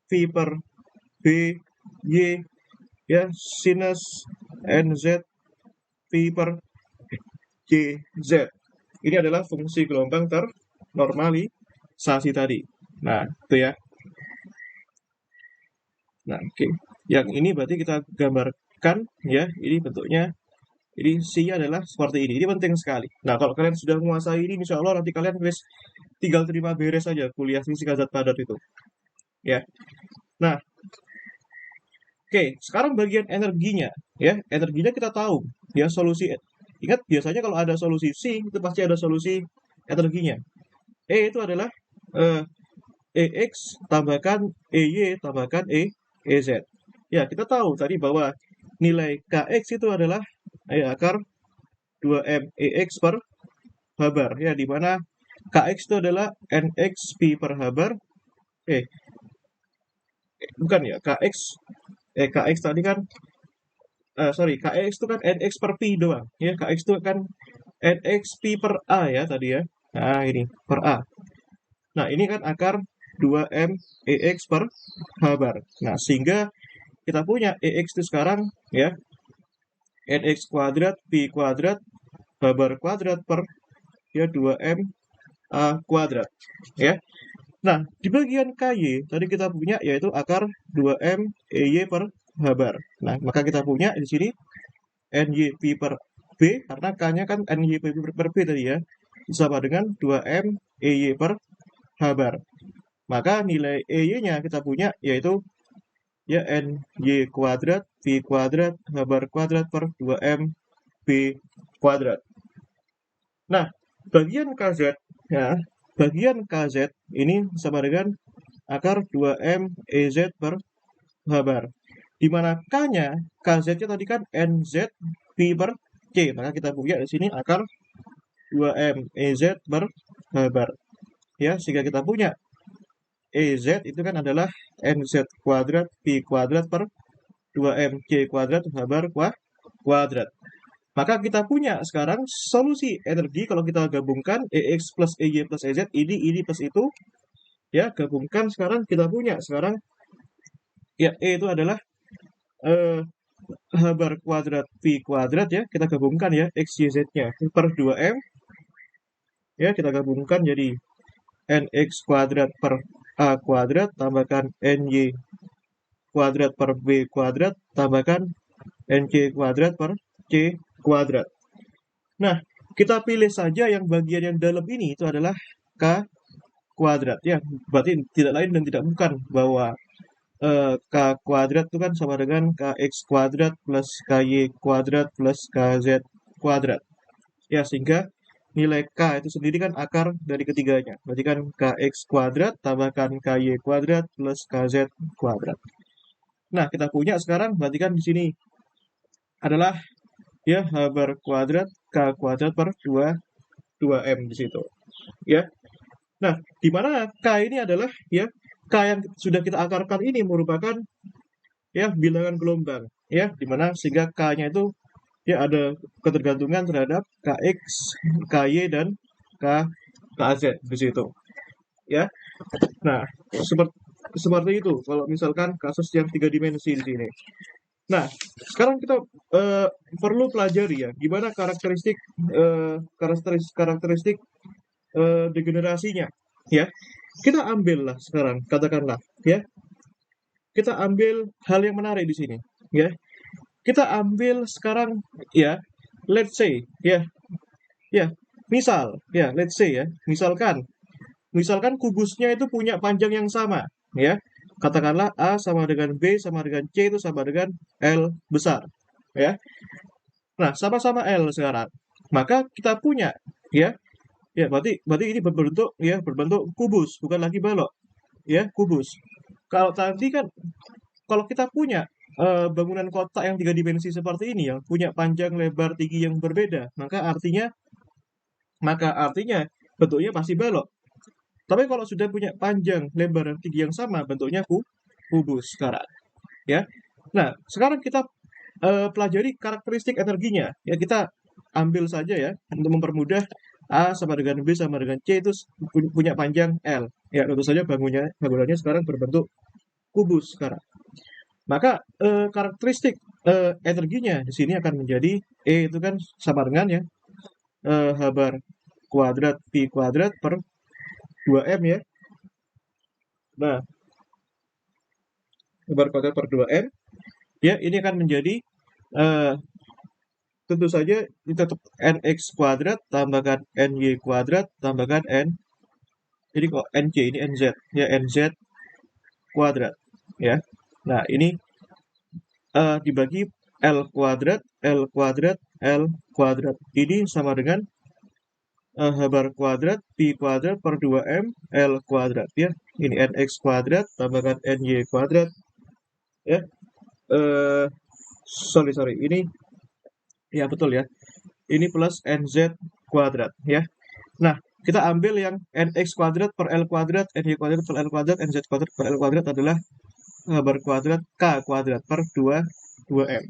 [SPEAKER 1] V per B Y ya sinus NZ V per JZ. Ini adalah fungsi gelombang ternormalisasi tadi. Nah, itu ya. Nah, oke. Yang ini berarti kita gambarkan ya, ini bentuknya. Jadi C adalah seperti ini. Ini penting sekali. Nah, kalau kalian sudah menguasai ini, insya Allah nanti kalian tinggal terima beres saja kuliah fisika zat padat itu. Ya. Nah, oke. Sekarang bagian energinya. Ya, energinya kita tahu. Ya, solusi. Ingat, biasanya kalau ada solusi C, itu pasti ada solusi energinya. E itu adalah EX tambahkan EY tambahkan EZ. Ya, kita tahu tadi bahwa nilai KX itu adalah akar 2M EX per habar. Ya, di mana KX itu adalah NXP per habar. Bukan ya, KX tadi kan, KX itu kan NX per P doang. Ya, KX itu kan NXP per A ya tadi ya. Nah, ini per A. Nah, ini kan akar 2M EX per habar. Nah, sehingga kita punya EX itu sekarang ya NX kuadrat P kuadrat habar kuadrat per ya 2M A kuadrat ya. Nah, di bagian KY tadi kita punya yaitu akar 2M EY per habar. Nah, maka kita punya di sini NYP per B karena K-nya kan NYP per B tadi ya. Sama dengan 2M EY per habar. Maka nilai EY-nya kita punya yaitu ya NY kuadrat V kuadrat habar kuadrat per 2M B kuadrat. Nah, bagian KZ ya, bagian KZ ini sama dengan akar 2M EZ per habar. Di mana K-nya, KZ-nya tadi kan NZ V per C. Maka kita punya di sini akar 2M EZ per habar. Ya, sehingga kita punya EZ itu kan adalah NZ kuadrat V kuadrat per 2M C kuadrat habar kuadrat. Maka kita punya sekarang solusi energi kalau kita gabungkan EX plus EY plus EZ, ini plus itu, ya gabungkan sekarang kita punya sekarang, ya E itu adalah habar kuadrat V kuadrat ya, kita gabungkan ya X, Y, Z-nya per 2M, ya kita gabungkan jadi NX kuadrat per A kuadrat, tambahkan NY kuadrat per B kuadrat, tambahkan NC kuadrat per C kuadrat. Nah, kita pilih saja yang bagian yang dalam ini itu adalah K kuadrat ya. Berarti tidak lain dan tidak bukan bahwa K kuadrat itu kan sama dengan KX kuadrat plus KY kuadrat plus KZ kuadrat. Ya, sehingga nilai K itu sendiri kan akar dari ketiganya. Berarti kan KX kuadrat tambahkan KY kuadrat plus KZ kuadrat. Nah, kita punya sekarang berarti kan di sini adalah ya habar kuadrat K kuadrat per 2M di situ. Ya. Nah, di mana K ini adalah ya K yang sudah kita akarkan ini merupakan ya bilangan gelombang ya, di mana sehingga K-nya itu ya ada ketergantungan terhadap KX, KY dan KZ di situ. Ya. Nah, seperti itu kalau misalkan kasus yang 3 dimensi di sini. Nah, sekarang kita perlu pelajari ya gimana karakteristik degenerasinya ya. Kita ambillah sekarang katakanlah ya. Kita ambil hal yang menarik di sini ya. Kita ambil sekarang ya let's say ya misal ya let's say ya misalkan kubusnya itu punya panjang yang sama ya, katakanlah A sama dengan B sama dengan C itu sama dengan L besar ya. Nah, sama-sama L sekarang, maka kita punya ya ya berarti berarti ini berbentuk kubus, bukan lagi balok ya, kubus. Kalau tadi kan, kalau kita punya bangunan kotak yang tiga dimensi seperti ini yang punya panjang lebar tinggi yang berbeda, maka artinya bentuknya pasti balok. Tapi kalau sudah punya panjang lebar dan tinggi yang sama, bentuknya kubus sekarang ya. Nah, sekarang kita pelajari karakteristik energinya ya. Kita ambil saja ya untuk mempermudah, A sama dengan B sama dengan C itu punya panjang L ya. Tentu saja bangunannya sekarang berbentuk kubus sekarang. Maka karakteristik energinya di sini akan menjadi E itu kan sama dengan ya H bar kuadrat Pi kuadrat per 2M ya. Nah, H bar kuadrat per 2M ya, ini akan menjadi eh, tentu saja kita tetap nx kuadrat tambahkan ny kuadrat tambahkan n, jadi kok nc ini nz ya, nz kuadrat ya. Nah, ini dibagi L kuadrat, L kuadrat, L kuadrat. Ini sama dengan H bar kuadrat, Pi kuadrat per 2M, L kuadrat ya. Ini Nx kuadrat, tambahkan Ny kuadrat ya. Sorry, ini ya betul ya. Ini plus Nz kuadrat ya. Nah, kita ambil yang Nx kuadrat per L kuadrat, Ny kuadrat per L kuadrat, Nz kuadrat per L kuadrat adalah H bar kuadrat K kuadrat per 2M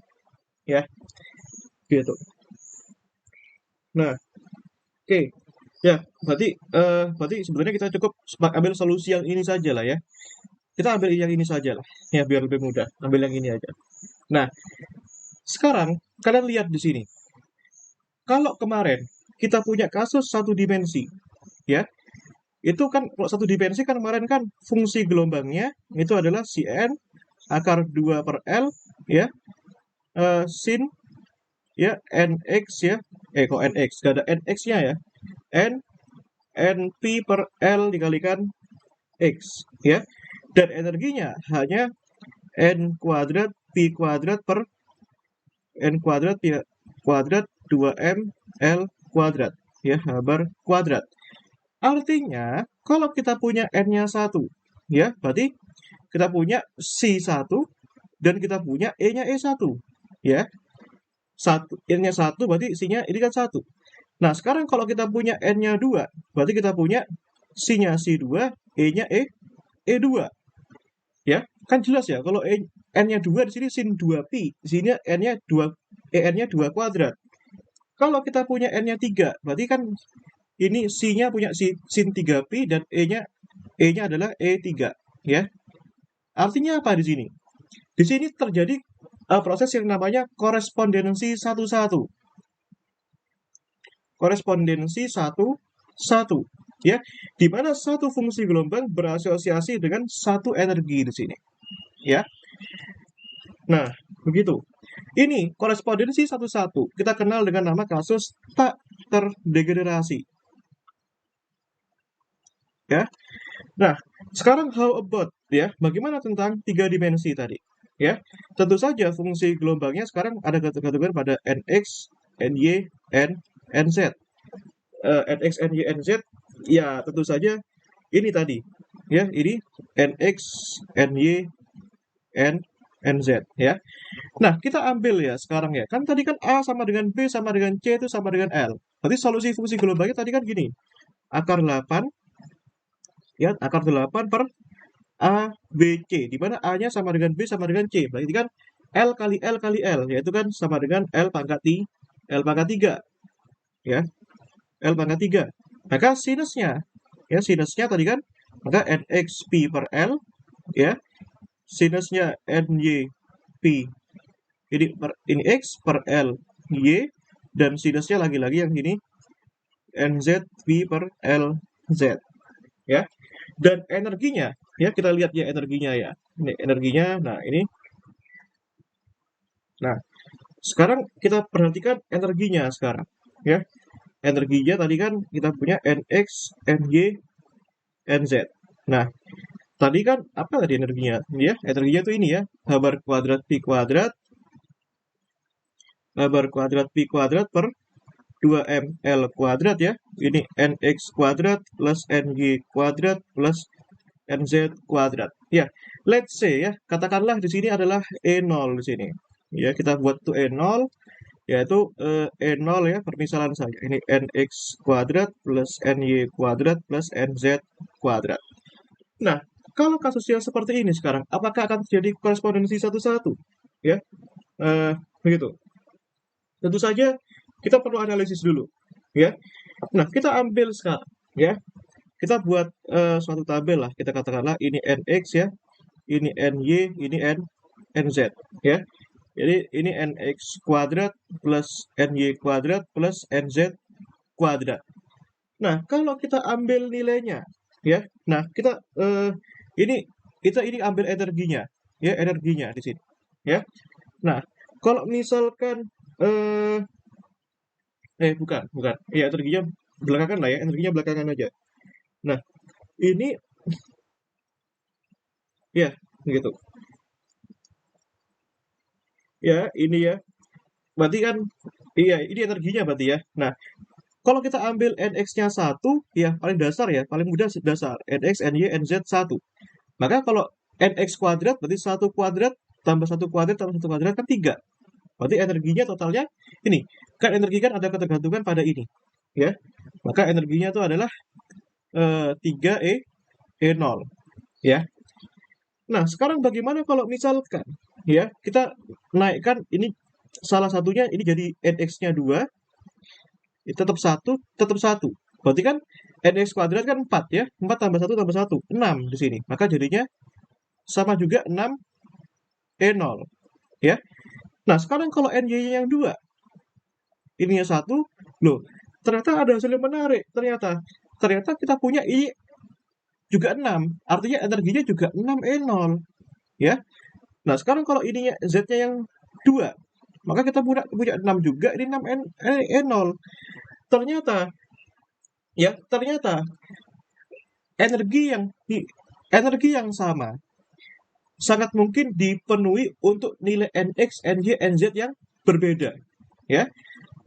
[SPEAKER 1] ya, gitu. Nah, oke. Ya, berarti sebenarnya kita cukup ambil solusi yang ini saja lah ya. Kita ambil yang ini saja lah, ya biar lebih mudah. Ambil yang ini aja. Nah, sekarang kalian lihat di sini. Kalau kemarin kita punya kasus satu dimensi, ya, itu kan kalau satu dimensi kan kemarin kan fungsi gelombangnya itu adalah sin akar 2 per L, ya, sin, ya, nx ya, kok nx, gak ada nx-nya ya, np per L dikalikan x ya, dan energinya hanya n kuadrat pi kuadrat per n kuadrat pi kuadrat 2m L kuadrat ya, H bar kuadrat. Artinya kalau kita punya n-nya 1 ya, berarti kita punya C1 dan kita punya E-nya E1 ya. N-nya 1 berarti C-nya ini kan 1. Nah, sekarang kalau kita punya n-nya 2, berarti kita punya C-nya C2, E-nya E2. Ya, kan jelas ya kalau n-nya 2 di sini sin 2pi, di sini n-nya 2 n-nya 2 kuadrat. Kalau kita punya n-nya 3, berarti kan ini C-nya punya sin 3pi dan E-nya adalah E3 ya. Artinya apa di sini? Di sini terjadi proses yang namanya korespondensi satu-satu. Korespondensi satu-satu ya, di mana satu fungsi gelombang berasosiasi dengan satu energi di sini ya. Nah, begitu. Ini korespondensi satu-satu kita kenal dengan nama kasus tak terdegenerasi ya. Nah, sekarang how about ya, bagaimana tentang tiga dimensi tadi ya. Tentu saja fungsi gelombangnya sekarang ada kategori pada nx, ny, nz. Nx, ny, nz ya tentu saja ini tadi ya, ini nx, ny, nz ya. Nah, kita ambil ya sekarang ya, kan tadi kan A sama dengan B sama dengan C itu sama dengan L. Berarti solusi fungsi gelombangnya tadi kan gini, akar 8 ya, akar 8 per A, B, C, di mana A-nya sama dengan B sama dengan C. Berarti kan L kali L kali L, yaitu kan sama dengan L pangkat 3 ya, L pangkat 3. Maka sinusnya ya, sinusnya tadi kan, maka nx pi per L ya, sinusnya ny pi ini x per L y, dan sinusnya lagi-lagi yang ini nz pi per L z ya. Dan energinya ya, kita lihat ya energinya ya, ini energinya. Nah, ini, nah Sekarang kita perhatikan energinya sekarang, ya. Energinya tadi kan kita punya NX, NY, NZ. Nah, tadi kan apa tadi energinya? Ya, energinya itu ini ya, H bar kuadrat Pi kuadrat, H bar kuadrat Pi kuadrat per 2ml kuadrat ya. Ini NX kuadrat plus NY kuadrat plus NZ kuadrat. Ya, let's say ya, katakanlah di sini adalah E0 di sini. Ya, kita buat tuh E0, yaitu E0 ya, permisalan saja. Ini NX kuadrat plus NY kuadrat plus NZ kuadrat. Nah, kalau kasusnya seperti ini sekarang, apakah akan terjadi korespondensi satu-satu? Ya, begitu. Tentu saja kita perlu analisis dulu, ya. Nah, kita ambil sekarang, ya. Kita buat suatu tabel lah. Kita katakanlah ini NX ya, ini NY, ini NZ, ya. Jadi ini NX kuadrat plus NY kuadrat plus NZ kuadrat. Nah, kalau kita ambil nilainya, ya. Nah, kita ini ini ambil energinya, ya, energinya di sini, ya. Nah, kalau misalkan eh bukan, bukan. Ya, energinya belakangan lah ya, energinya belakangan aja. Nah, ini ya, gitu. Ya, ini ya. Berarti kan iya, ini energinya berarti ya. Nah, kalau kita ambil NX-nya 1, ya paling dasar ya, paling mudah dasar. NX, NY, NZ 1. Maka kalau NX kuadrat berarti 1 kuadrat tambah 1 kuadrat tambah 1 kuadrat kan 3. Berarti energinya totalnya ini. Kan energi kan ada ketergantungan pada ini. Ya. Maka energinya itu adalah 3E0. Ya. Nah, sekarang bagaimana kalau misalkan ya kita naikkan ini salah satunya ini jadi NX-nya 2, tetap 1, tetap 1. Berarti kan NX kuadrat kan 4 ya. 4 tambah 1 tambah 1, 6 di sini. Maka jadinya sama juga 6 E0 ya. Nah, sekarang kalau NY-nya yang 2, ininya 1, loh, ternyata ada hasil yang menarik. Ternyata kita punya I juga 6. Artinya energinya juga 6 E0 ya. Nah, sekarang kalau ininya Z-nya yang 2, maka kita punya 6 juga, ini 6 E0. Ternyata ya, ternyata energi yang energi yang sama sangat mungkin dipenuhi untuk nilai NX, NY, NZ yang berbeda ya.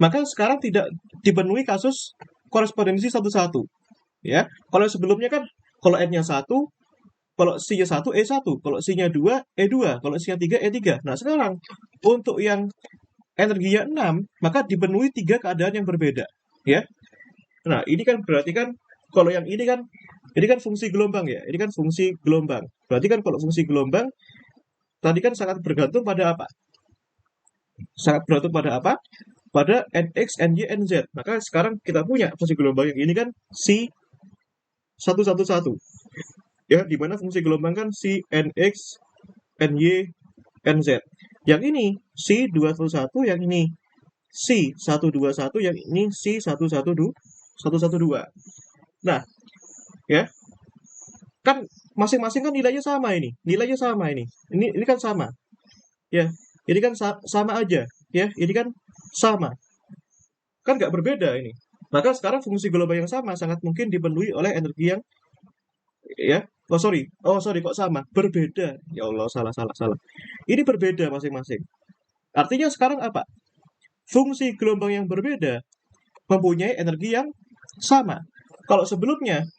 [SPEAKER 1] Maka sekarang tidak dipenuhi kasus korespondensi satu-satu ya. Kalau sebelumnya kan kalau N-nya 1, kalau C-nya 1, E1, kalau C-nya 2, E2, kalau C-nya 3, E3. Nah, sekarang untuk yang energinya 6, maka dipenuhi 3 keadaan yang berbeda ya. Nah, ini kan berarti kan kalau yang ini kan fungsi gelombang ya. Ini kan fungsi gelombang. Berarti kan kalau fungsi gelombang tadi kan sangat bergantung pada apa? Sangat bergantung pada apa? Pada NX, NY, NZ. Maka sekarang kita punya fungsi gelombang yang ini kan C 111. Ya, di mana fungsi gelombang kan C NX, NY, NZ. Yang ini C 211, yang ini C 121, yang ini C 112. Nah, ya, kan masing-masing kan nilainya sama ini. Nilainya sama ini. Ini kan sama. Ya, ini kan sama aja, ya. Ini kan sama. Kan nggak berbeda ini. Maka sekarang fungsi gelombang yang sama sangat mungkin dipenuhi oleh energi yang ya. Oh sorry kok sama? Berbeda. Ya Allah, salah. Ini berbeda masing-masing. Artinya sekarang apa? Fungsi gelombang yang berbeda mempunyai energi yang sama. Kalau sebelumnya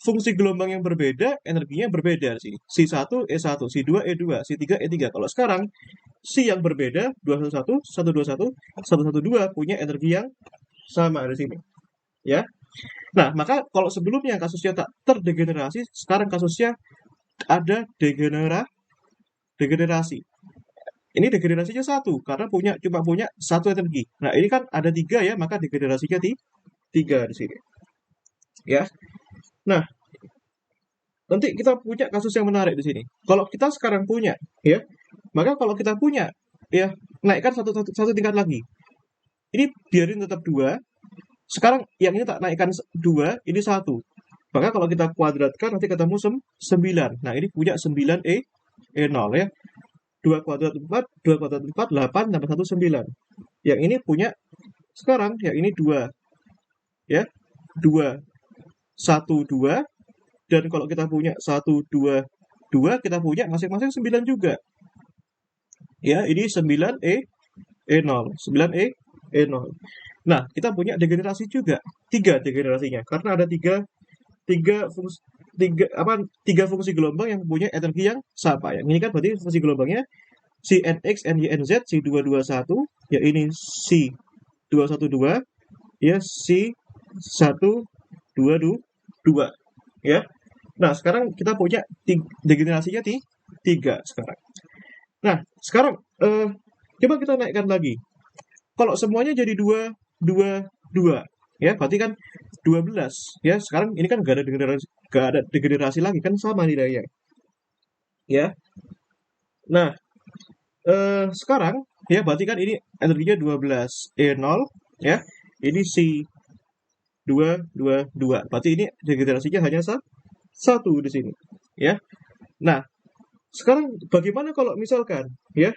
[SPEAKER 1] fungsi gelombang yang berbeda, energinya berbeda sih. C1, E1, C2, E2, C3, E3. Kalau sekarang C yang berbeda, 211, 121, 112 punya energi yang sama di sini. Ya. Nah, maka kalau sebelumnya kasusnya tak terdegenerasi, sekarang kasusnya ada degenerasi. Ini degenerasinya 1 karena cuma punya 1 energi. Nah, ini kan ada 3 ya, maka degenerasinya 3 di sini. Ya. Nah, nanti kita punya kasus yang menarik di sini. Kalau kita sekarang punya, ya, maka kalau kita punya, ya, naikkan satu tingkat lagi. Ini biarin tetap 2. Sekarang yang ini tak naikkan 2, ini 1. Maka kalau kita kuadratkan nanti ketemu 9. Nah, ini punya 9 E0 ya. 2 kuadrat 4, 8 tambah 1, 9. Yang ini punya sekarang, yang ini 2. Ya, 2, 1, 2. Dan kalau kita punya 1, 2, 2, kita punya masing-masing 9 juga. Ya, ini 9 E0. 9 E0. Nah, kita punya degenerasi juga. 3 degenerasinya. Karena ada 3 fungsi, 3 fungsi gelombang yang punya energi yang sama. Yang ini kan berarti fungsi gelombangnya si NX, NY, NZ, si 221, ya ini si 212, ya si 122, ya. Nah, sekarang kita punya degenerasinya 3 sekarang. Nah, sekarang coba kita naikkan lagi. Kalau semuanya jadi 2, 2, 2, ya berarti kan 12, ya. Sekarang ini kan gak ada degenerasi lagi, kan sama nilainya, ya. Nah, sekarang ya berarti kan ini energinya 12 E0, ya. Ini si 222. Berarti ini degenerasinya hanya satu di sini, ya. Nah, sekarang bagaimana kalau misalkan, ya,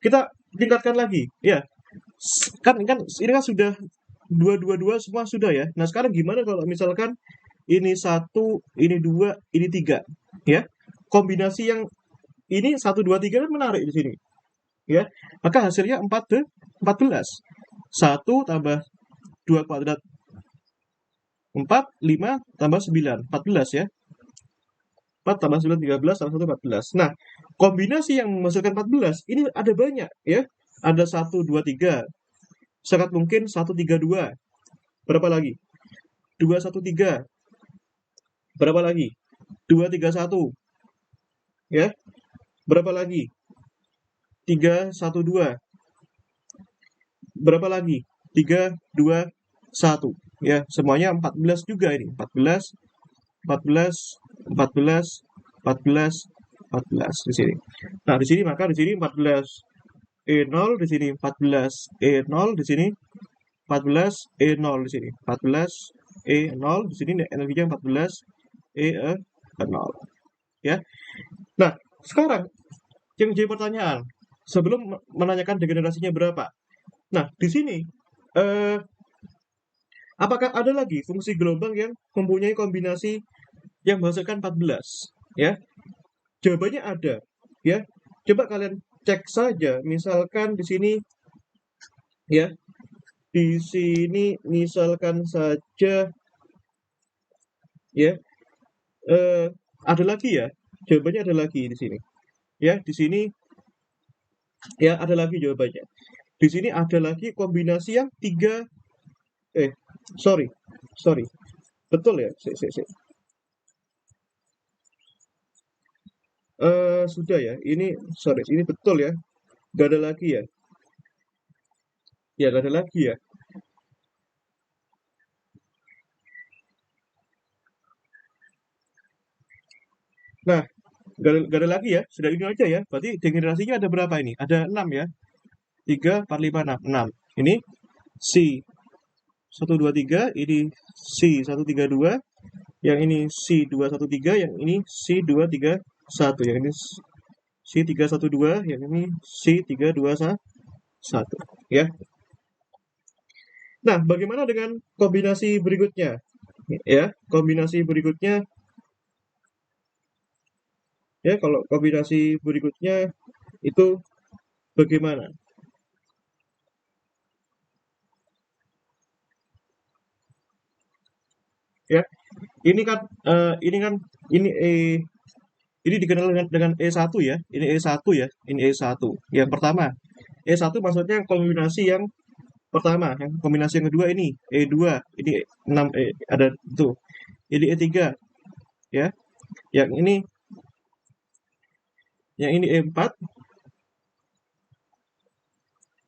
[SPEAKER 1] kita tingkatkan lagi, ya. Kan ini kan sudah 222 semua sudah, ya. Nah, sekarang gimana kalau misalkan ini 1, ini 2, ini 3, ya. Kombinasi yang ini 1, 2, 3 kan menarik di sini, ya. Maka hasilnya 14. 1 tambah 2 kuadrat 4, 5 tambah 9, 14, ya. 4 tambah 9, 13, tambah 1, 14. Nah, kombinasi yang menghasilkan 14 ini ada banyak, ya. Ada 1, 2, 3. Sangat mungkin 1, 3, 2. Berapa lagi? 2, 1, 3. Berapa lagi? 2, 3, 1. Ya. Berapa lagi? 3, 1, 2. Berapa lagi? 3, 2, 1. Ya, semuanya 14 juga ini. 14, 14, 14, 14, 14 di sini. Nah, di sini maka di sini 14 E0, di sini 14 E0, di sini 14 E0, di sini 14 E0, di sini energinya 14 E0, ya. Nah, sekarang yang jadi pertanyaan sebelum menanyakan degenerasinya berapa. Nah, di sini eh, apakah ada lagi fungsi gelombang yang mempunyai kombinasi yang menghasilkan 14? Ya, jawabannya ada. Ya, coba kalian cek saja. Misalkan di sini, ya, di sini misalkan saja, ya, eh, ada lagi ya. Jawabannya ada lagi di sini. Ya, di sini ya ada lagi jawabannya. Di sini ada lagi kombinasi yang 3, eh sorry, sorry. Betul ya? Sudah ya. Ini sorry, ini betul ya. Gak ada lagi ya. Ya, gak ada lagi ya. Nah, gak ada lagi ya. Sudah ini aja ya. Berarti degenerasinya ada berapa ini? Ada 6 ya. 3, 4, 5, 6. 6. Ini C 123, ini C 132, yang ini C 213, yang ini C 231, yang ini C 312, yang ini C 321, ya. Nah, bagaimana dengan kombinasi berikutnya? Ya, kombinasi berikutnya, ya, kalau kombinasi berikutnya itu bagaimana? Ya, ini kan ini kan ini ini dikenal dengan E1 ya. Ini E1 ya. Ini E1. Yang pertama, E1 maksudnya kombinasi yang pertama. Yang kombinasi yang kedua ini E2, ini 6 ada itu. Ini E3 ya. Yang ini E4.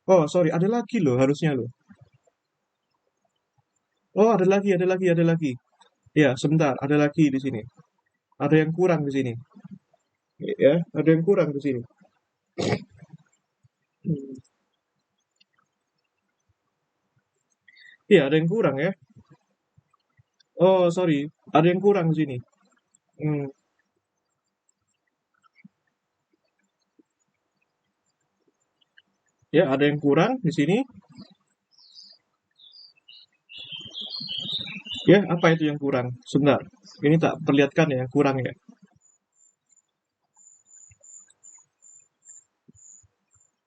[SPEAKER 1] Oh, sorry, ada lagi loh harusnya loh. Oh, ada lagi. Ya, sebentar, ada lagi di sini. Ada yang kurang di sini. Ya, ada yang kurang di sini. Hmm. Iya, ada yang kurang ya. Oh, sorry, ada yang kurang di sini. Hmm. Ya, ada yang kurang di sini. Ya, apa itu yang kurang? Sebentar. Ini tak perlihatkan ya, kurang ya.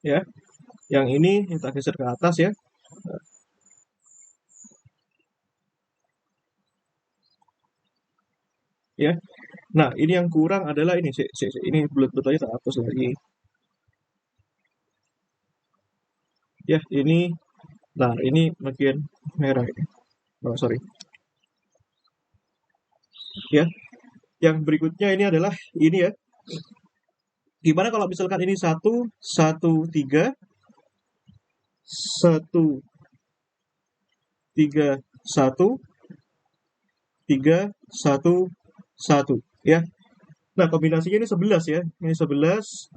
[SPEAKER 1] Ya, yang ini kita geser ke atas ya. Ya. Nah, ini yang kurang adalah ini. Ini bulat-bulat aja tak hapus lagi. Ya, ini. Nah, ini bagian merah ini. Oh, sorry. Ya, yang berikutnya ini adalah ini ya. Gimana kalau misalkan ini 1, 1, 3, 1, 3, 1, 3, 1, 1 ya. Nah, kombinasinya ini 11 ya. Ini 11,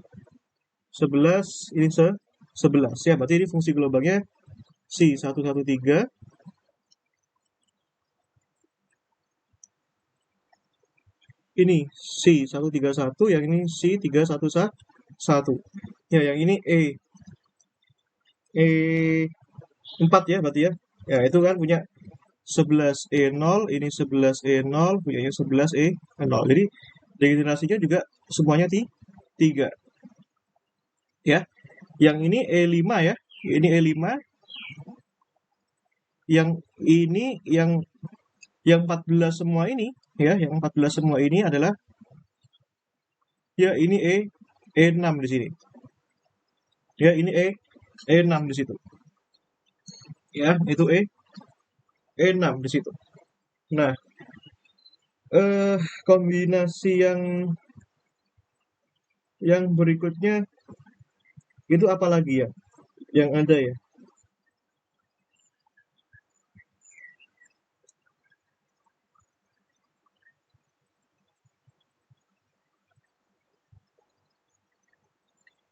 [SPEAKER 1] 11, ini 11 ya. Berarti ini fungsi gelombangnya si 1, 1, 3. Ini si 1, 3, 1, yang ini si 3, 1, 1. Ya, yang ini E4 ya berarti ya. Ya, itu kan punya 11E0, ini 11E0, punyanya 11E0. Jadi regenerasinya juga semuanya 3 ya. Yang ini E5 ya. Ini E5, yang ini yang 14 semua ini ya, yang 14 semua ini adalah ya ini E6 di sini. Ya, ini E6 di situ. Ya, itu E6 di situ. Nah, kombinasi yang berikutnya itu apa lagi ya? Yang ada ya.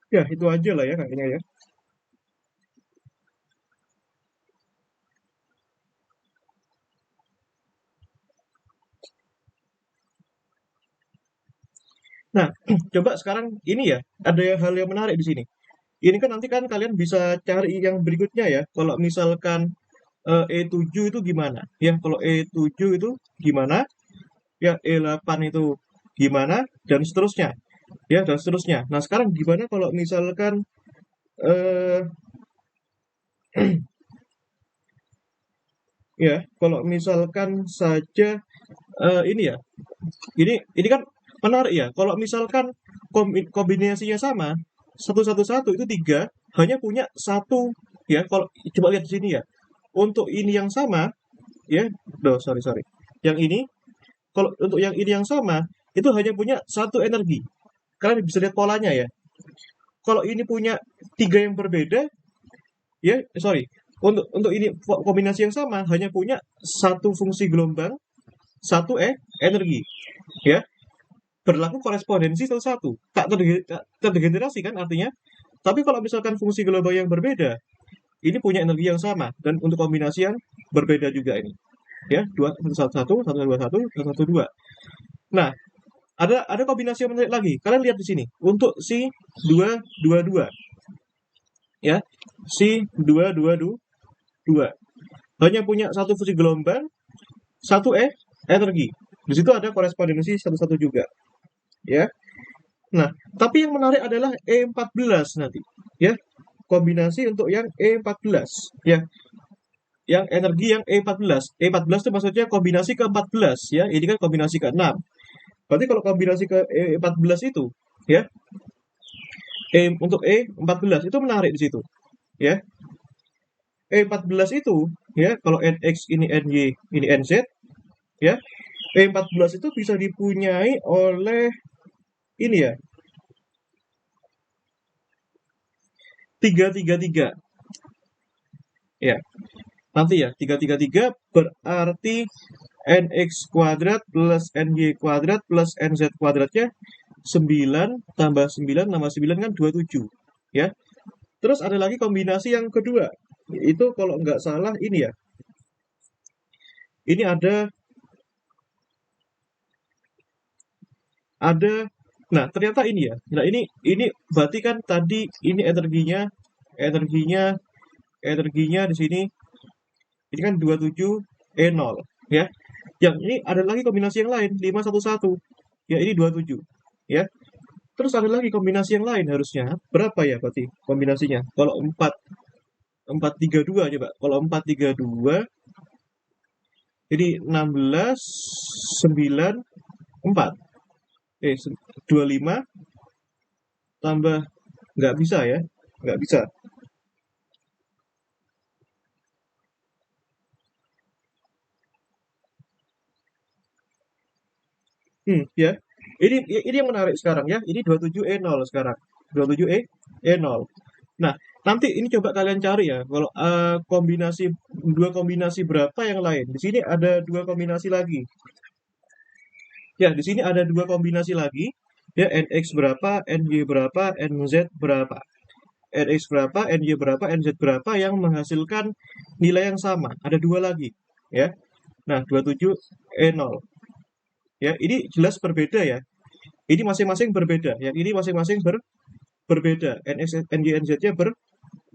[SPEAKER 1] Ya, itu aja lah ya kayaknya ya. Nah, coba sekarang ini ya, ada hal yang menarik di sini. Ini kan nanti kan kalian bisa cari yang berikutnya ya. Kalau misalkan E7 itu gimana? Ya, kalau E7 itu gimana? Ya, E8 itu gimana? Dan seterusnya. Ya, dan seterusnya. Nah, sekarang gimana kalau misalkan eh ya, kalau misalkan saja ini ya. Ini kan menarik ya. Kalau misalkan kombinasinya sama, 1, 1, 1 itu 3, hanya punya satu ya. Kalau coba lihat di sini ya. Untuk ini yang sama, ya, sorry sorry. Yang ini, kalau untuk yang ini yang sama, itu hanya punya satu energi. Kalian bisa lihat polanya ya. Kalau ini punya tiga yang berbeda, ya, sorry. Untuk ini kombinasi yang sama, hanya punya satu fungsi gelombang, satu energi, ya. Berlaku korespondensi satu-satu. Tak terdegenerasi kan artinya. Tapi kalau misalkan fungsi gelombang yang berbeda, ini punya energi yang sama dan untuk kombinasi yang berbeda juga ini. Ya, 2, 1, 1, 1, 2, 1, 1, 2. Nah, ada kombinasi yang menarik lagi. Kalian lihat di sini. Untuk si 2, 2, 2. Ya, si 2, 2, 2. Hanya punya satu fungsi gelombang, satu energi. Di situ ada korespondensi satu-satu juga. Ya. Nah, tapi yang menarik adalah E14 nanti, ya. Kombinasi untuk yang E14, ya. Yang energi yang E14. E14 itu maksudnya kombinasi ke-14, ya. Ini kan kombinasi ke-6. Berarti kalau kombinasi ke E14 itu, ya, untuk E14 itu menarik di situ, ya. E14 itu, ya, kalau NX ini NY, ini NZ, ya. E14 itu bisa dipunyai oleh ini ya, 3, 3, 3. Ya, nanti ya, 3, 3, 3 berarti NX kuadrat plus NY kuadrat plus NZ kuadratnya 9 tambah 9 tambah 9 kan 27. Ya. Terus ada lagi kombinasi yang kedua. Itu kalau nggak salah ini ya. Ini ada, nah ternyata ini ya. Nah, ini berarti kan tadi ini energinya energinya energinya di sini ini kan 27E0 ya. Yang ini ada lagi kombinasi yang lain 511 ya, ini 27 ya. Terus ada lagi kombinasi yang lain harusnya berapa ya berarti kombinasinya? Kalau 432 coba. Kalau 432 jadi 16 9 4. 25 tambah nggak bisa ya. Nggak bisa. Ya. Ini yang menarik sekarang ya. Ini 27E0 sekarang. 27E0. Nah, nanti ini coba kalian cari ya. Kalau dua kombinasi berapa yang lain? Di sini ada dua kombinasi lagi. Ya, di sini ada dua kombinasi lagi. Ya, NX berapa, NY berapa, NZ berapa. NX berapa, NY berapa, NZ berapa yang menghasilkan nilai yang sama. Ada dua lagi. Ya. Nah, 27E0. Ya, ini jelas berbeda ya. Ini masing-masing berbeda. Yang ini masing-masing berbeda. NX, NY, NZ-nya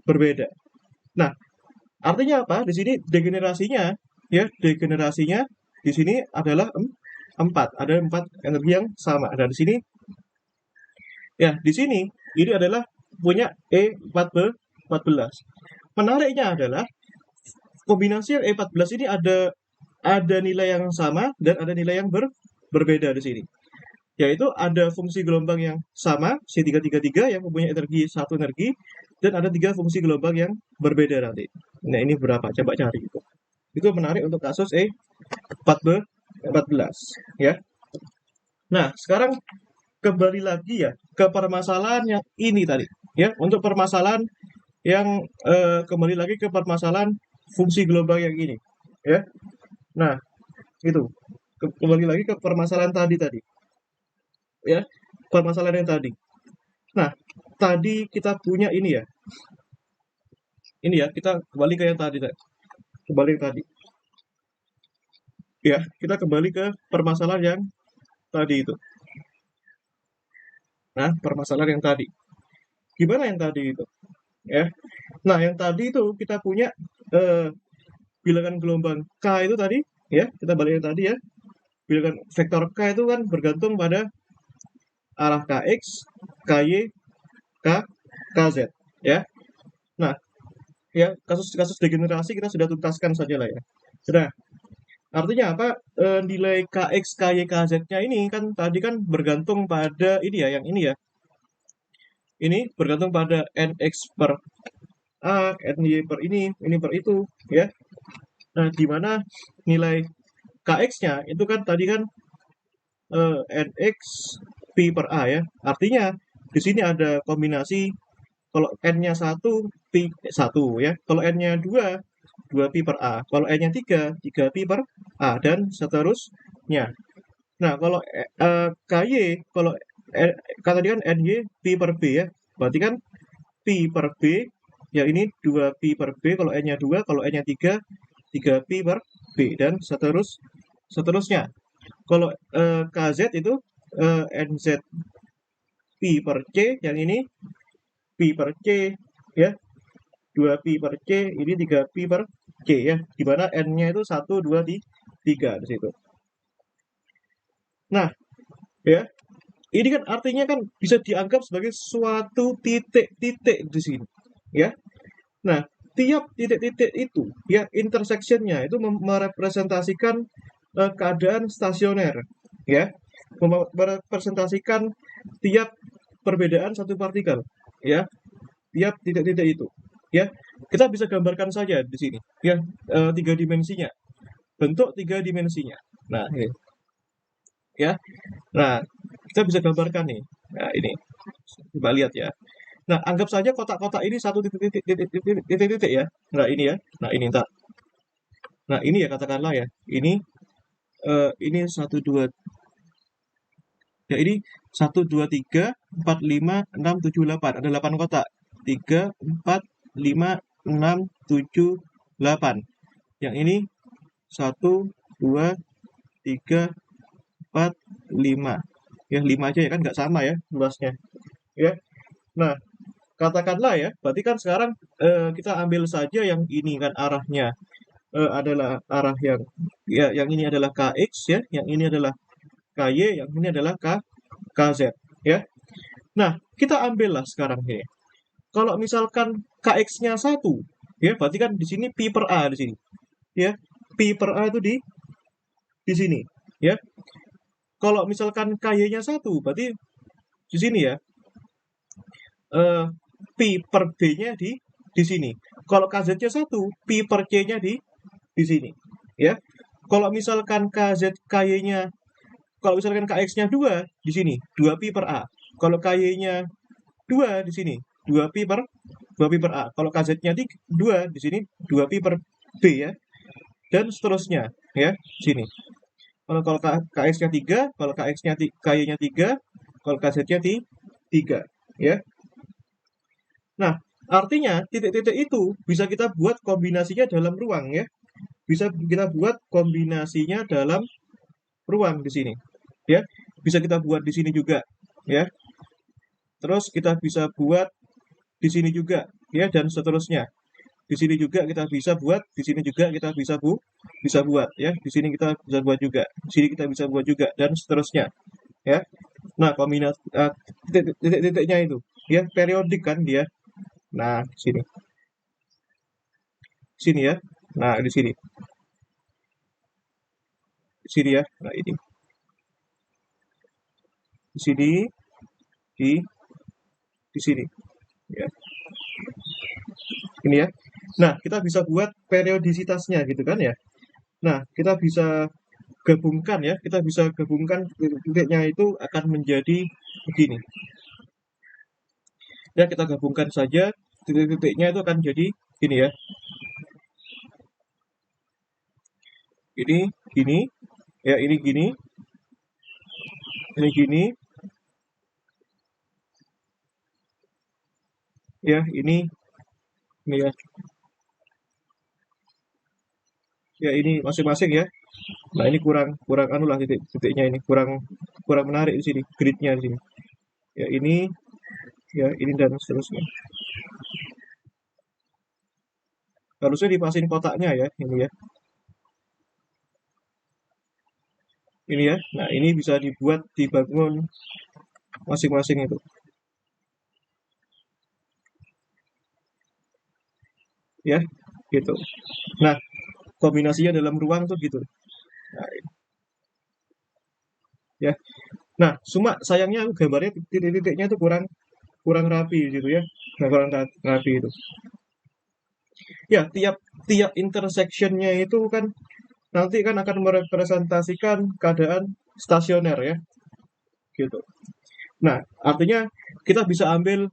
[SPEAKER 1] berbeda. Nah, artinya apa? Di sini degenerasinya, ya, degenerasinya di sini adalah 4. Ada 4 energi yang sama. Dan di sini, ya, di sini ini adalah punya E14. Menariknya adalah kombinasi yang E14 ini ada nilai yang sama dan ada nilai yang berbeda di sini. Yaitu ada fungsi gelombang yang sama, C333 yang mempunyai energi satu energi, dan ada 3 fungsi gelombang yang berbeda nanti. Nah, ini berapa? Coba cari itu. Itu menarik untuk kasus E14 ya. Nah, sekarang kembali lagi ya ke permasalahan yang ini tadi ya. Untuk permasalahan yang kembali lagi ke permasalahan fungsi gelombang yang ini ya. Nah, itu kembali lagi ke permasalahan tadi ya. Permasalahan yang tadi. Nah, tadi kita punya ini ya. Ini ya, kita kembali ke yang tadi. Kembali ke tadi. Ya, kita kembali ke permasalahan yang tadi itu. Nah, permasalahan yang tadi. Gimana yang tadi itu? Ya. Nah, yang tadi itu kita punya bilangan gelombang K itu tadi, ya. Kita balik yang tadi ya. Bilangan vektor K itu kan bergantung pada arah KX, KY, KZ, ya. Nah, ya kasus-kasus degenerasi kita sudah tuntaskan saja lah ya. Sudah. Artinya apa? Nilai KX, KY, KZ-nya ini kan tadi kan bergantung pada ini ya, yang ini ya. Ini bergantung pada NX per A, NY per ini per itu, ya. Nah, di mana nilai KX-nya itu kan tadi kan NX Pi per A ya. Artinya di sini ada kombinasi kalau N-nya 1, Pi 1 ya. Kalau N-nya 2 Pi per A. Kalau N-nya 3 Pi per A dan seterusnya. Nah, kalau KY, kalau kata tadi kan NY Pi per B ya. Berarti kan Pi per B, ya ini 2 Pi per B, kalau N-nya 2, kalau N-nya 3 Pi per B, dan seterusnya. Kalau KZ itu NZ Pi per C, yang ini Pi per C, ya, 2 Pi per C, ini 3 Pi per C, ya, di mana N-nya itu 1, 2, 3 di situ. Nah, ya, ini kan artinya kan bisa dianggap sebagai suatu titik-titik di sini, ya. Nah, tiap titik-titik itu, ya, intersectionnya itu merepresentasikan keadaan stasioner, ya, merepresentasikan tiap perbedaan satu partikel, ya, tiap titik-titik itu, ya. Kita bisa gambarkan saja di sini, ya, 3 dimensinya, bentuk 3 dimensinya. Nah, ya, nah, kita bisa gambarkan nih. Nah, ini, coba lihat ya. Nah, anggap saja kotak-kotak ini satu titik-titik ya. Nah, ini ya. Nah, ini entar. Nah, ini ya katakanlah ya. Ini 1 2, ya ini 1 2 3 4 5 6 7 8. Ada 8 kotak. 3 4 5 6 7 8. Yang ini 1 2 3 4 5. Ya, 5 aja ya kan nggak sama ya luasnya. Ya. Nah, katakanlah ya, berarti kan sekarang kita ambil saja yang ini kan arahnya adalah arah yang ya, yang ini adalah KX ya, yang ini adalah KY, yang ini adalah KZ ya. Nah, kita ambillah sekarang ini. Kalau misalkan KX-nya 1, ya berarti kan di sini pi per A di sini. Ya, pi per A itu di sini, ya. Kalau misalkan KY-nya 1, berarti di sini ya. Pi per B-nya di sini. Kalau KZ-nya 1, pi per C-nya di sini, ya. Kalau misalkan KZ KY-nya kalau misalkan KX-nya 2 di sini, 2 pi per A. Kalau KY-nya 2 di sini, 2 pi per A. Kalau KZ-nya 2 di sini, 2 pi per B ya. Dan seterusnya ya, sini. Kalau KX-nya 3, kalau KX-nya KY-nya 3, kalau KZ-nya 3 ya. Nah, artinya titik-titik itu bisa kita buat kombinasinya dalam ruang ya. Bisa kita buat kombinasinya dalam ruang di sini ya. Bisa kita buat di sini juga ya. Terus kita bisa buat di sini juga ya, dan seterusnya. Di sini juga kita bisa buat, di sini juga kita bisa buat ya. Di sini kita bisa buat juga. Di sini kita bisa buat juga dan seterusnya ya. Nah, kombinasi titik-titiknya itu ya periodik kan dia. Nah, sini. Sini ya. Nah, di sini. Di sini ya. Nah, ini. Di sini, di sini ya. Ini ya. Nah, kita bisa buat periodisitasnya gitu kan ya. Nah, kita bisa gabungkan ya. Kita bisa gabungkan titiknya itu akan menjadi begini. Ya, kita gabungkan saja titik-titiknya itu akan jadi gini ya. Ini gini, ya ini gini, ini gini, ya ini ya. Ya ini masing-masing ya. Nah ini kurang anu lah titiknya ini kurang menarik di sini, gridnya di sini. Ya ini dan seterusnya. Harusnya dipasin kotaknya ya, ini ya. Ini ya. Nah ini bisa dibangun masing-masing itu. Ya, gitu. Nah, kombinasinya dalam ruang tuh gitu. Nah, ya. Nah, cuma sayangnya gambarnya titik-titiknya itu kurang rapi gitu ya. Nah, kurang rapi itu. Ya, tiap intersectionnya itu kan nanti kan akan merepresentasikan keadaan stasioner ya, gitu. Nah, artinya kita bisa ambil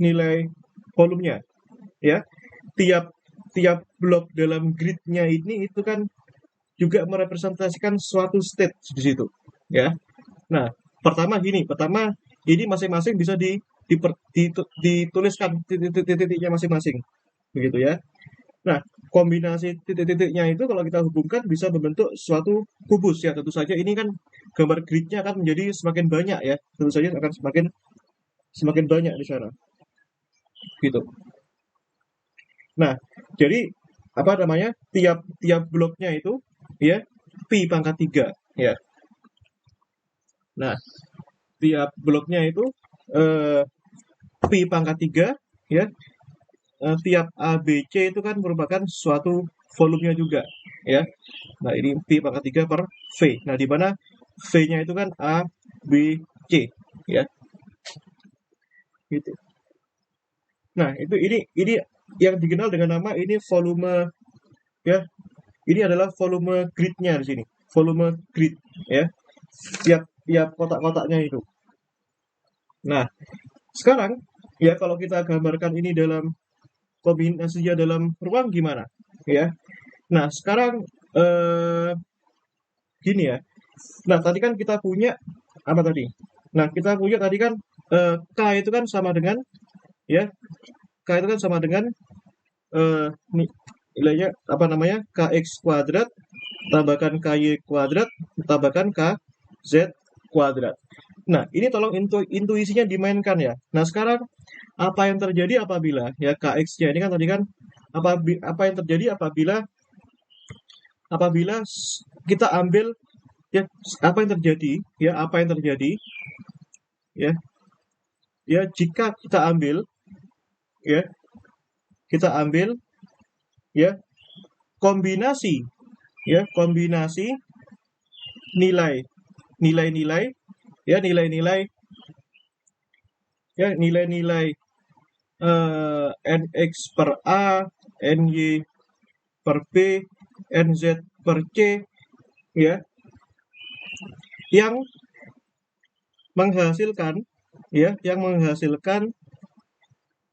[SPEAKER 1] nilai volumenya ya. Tiap tiap blok dalam gridnya ini itu kan juga merepresentasikan suatu state di situ ya. Nah, pertama ini masing-masing bisa dituliskan titik-titiknya masing-masing begitu ya. Nah, kombinasi titik-titiknya itu kalau kita hubungkan bisa membentuk suatu kubus ya. Tentu saja ini kan gambar gridnya akan menjadi semakin banyak ya. Tentu saja akan semakin banyak di sana. Gitu. Nah, jadi apa namanya? Tiap bloknya itu ya pi pangkat 3 ya. Nah, tiap bloknya itu pi pangkat 3 ya. Tiap A, B, C itu kan merupakan suatu volumenya juga ya. Nah, ini pi pangkat 3 per V. Nah, di mana V-nya itu kan A, B, C ya. Gitu. Nah, ini yang dikenal dengan nama ini volume ya. Ini adalah volume gridnya di sini. Volume grid ya. Tiap kotak-kotaknya itu. Nah, sekarang ya kalau kita gambarkan ini dalam kombinasinya dalam ruang gimana ya. Nah, sekarang gini ya. Nah, tadi kan kita punya apa tadi? Nah, kita punya tadi kan K itu kan sama dengan ya. K itu kan sama dengan nilainya apa namanya? KX kuadrat tambahkan KY kuadrat tambahkan KZ kuadrat. Nah, ini tolong intuisinya dimainkan ya. Nah, sekarang Apa yang terjadi apabila ya Kx-nya ini kan tadi kan apa yang terjadi apabila apabila kita ambil ya apa yang terjadi ya apa yang terjadi ya ya jika ya kita ambil ya kombinasi kombinasi nilai nilai-nilai ya nilai-nilai nilai-nilai nx per a, ny per b, nz per c ya yang menghasilkan yang menghasilkan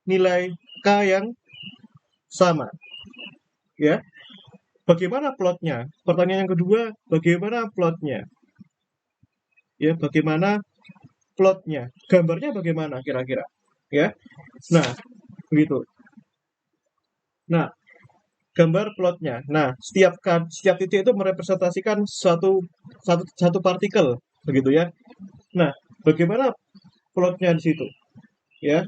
[SPEAKER 1] nilai k yang sama ya. Bagaimana plotnya? Pertanyaan yang kedua, bagaimana plotnya? Ya, bagaimana plotnya? Gambarnya bagaimana kira-kira? Ya. Nah, begitu. Nah, gambar plotnya. Nah, setiap titik itu merepresentasikan satu partikel, begitu ya. Nah, bagaimana plotnya di situ? Ya.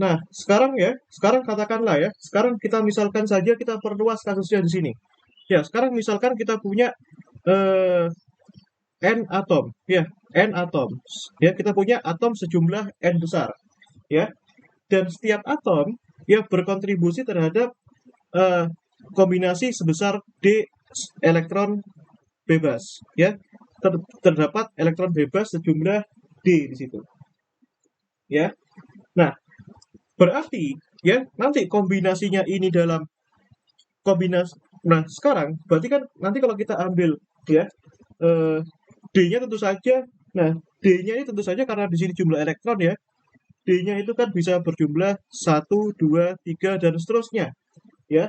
[SPEAKER 1] Nah, sekarang katakanlah ya, sekarang kita misalkan saja kita perluas kasusnya di sini. Ya, sekarang misalkan kita punya eh, n atom, ya, n atom. Ya, kita punya atom sejumlah n besar, ya. Dan setiap atom ya berkontribusi terhadap eh, kombinasi sebesar d elektron bebas, ya. Terdapat elektron bebas sejumlah d di situ, ya. Nah, berarti ya nanti kombinasinya ini dalam kombinasi. Nah, sekarang berarti kan nanti kalau kita ambil ya eh, D-nya tentu saja. Nah, D-nya ini tentu saja karena di sini jumlah elektron ya. D-nya itu kan bisa berjumlah 1, 2, 3 dan seterusnya ya.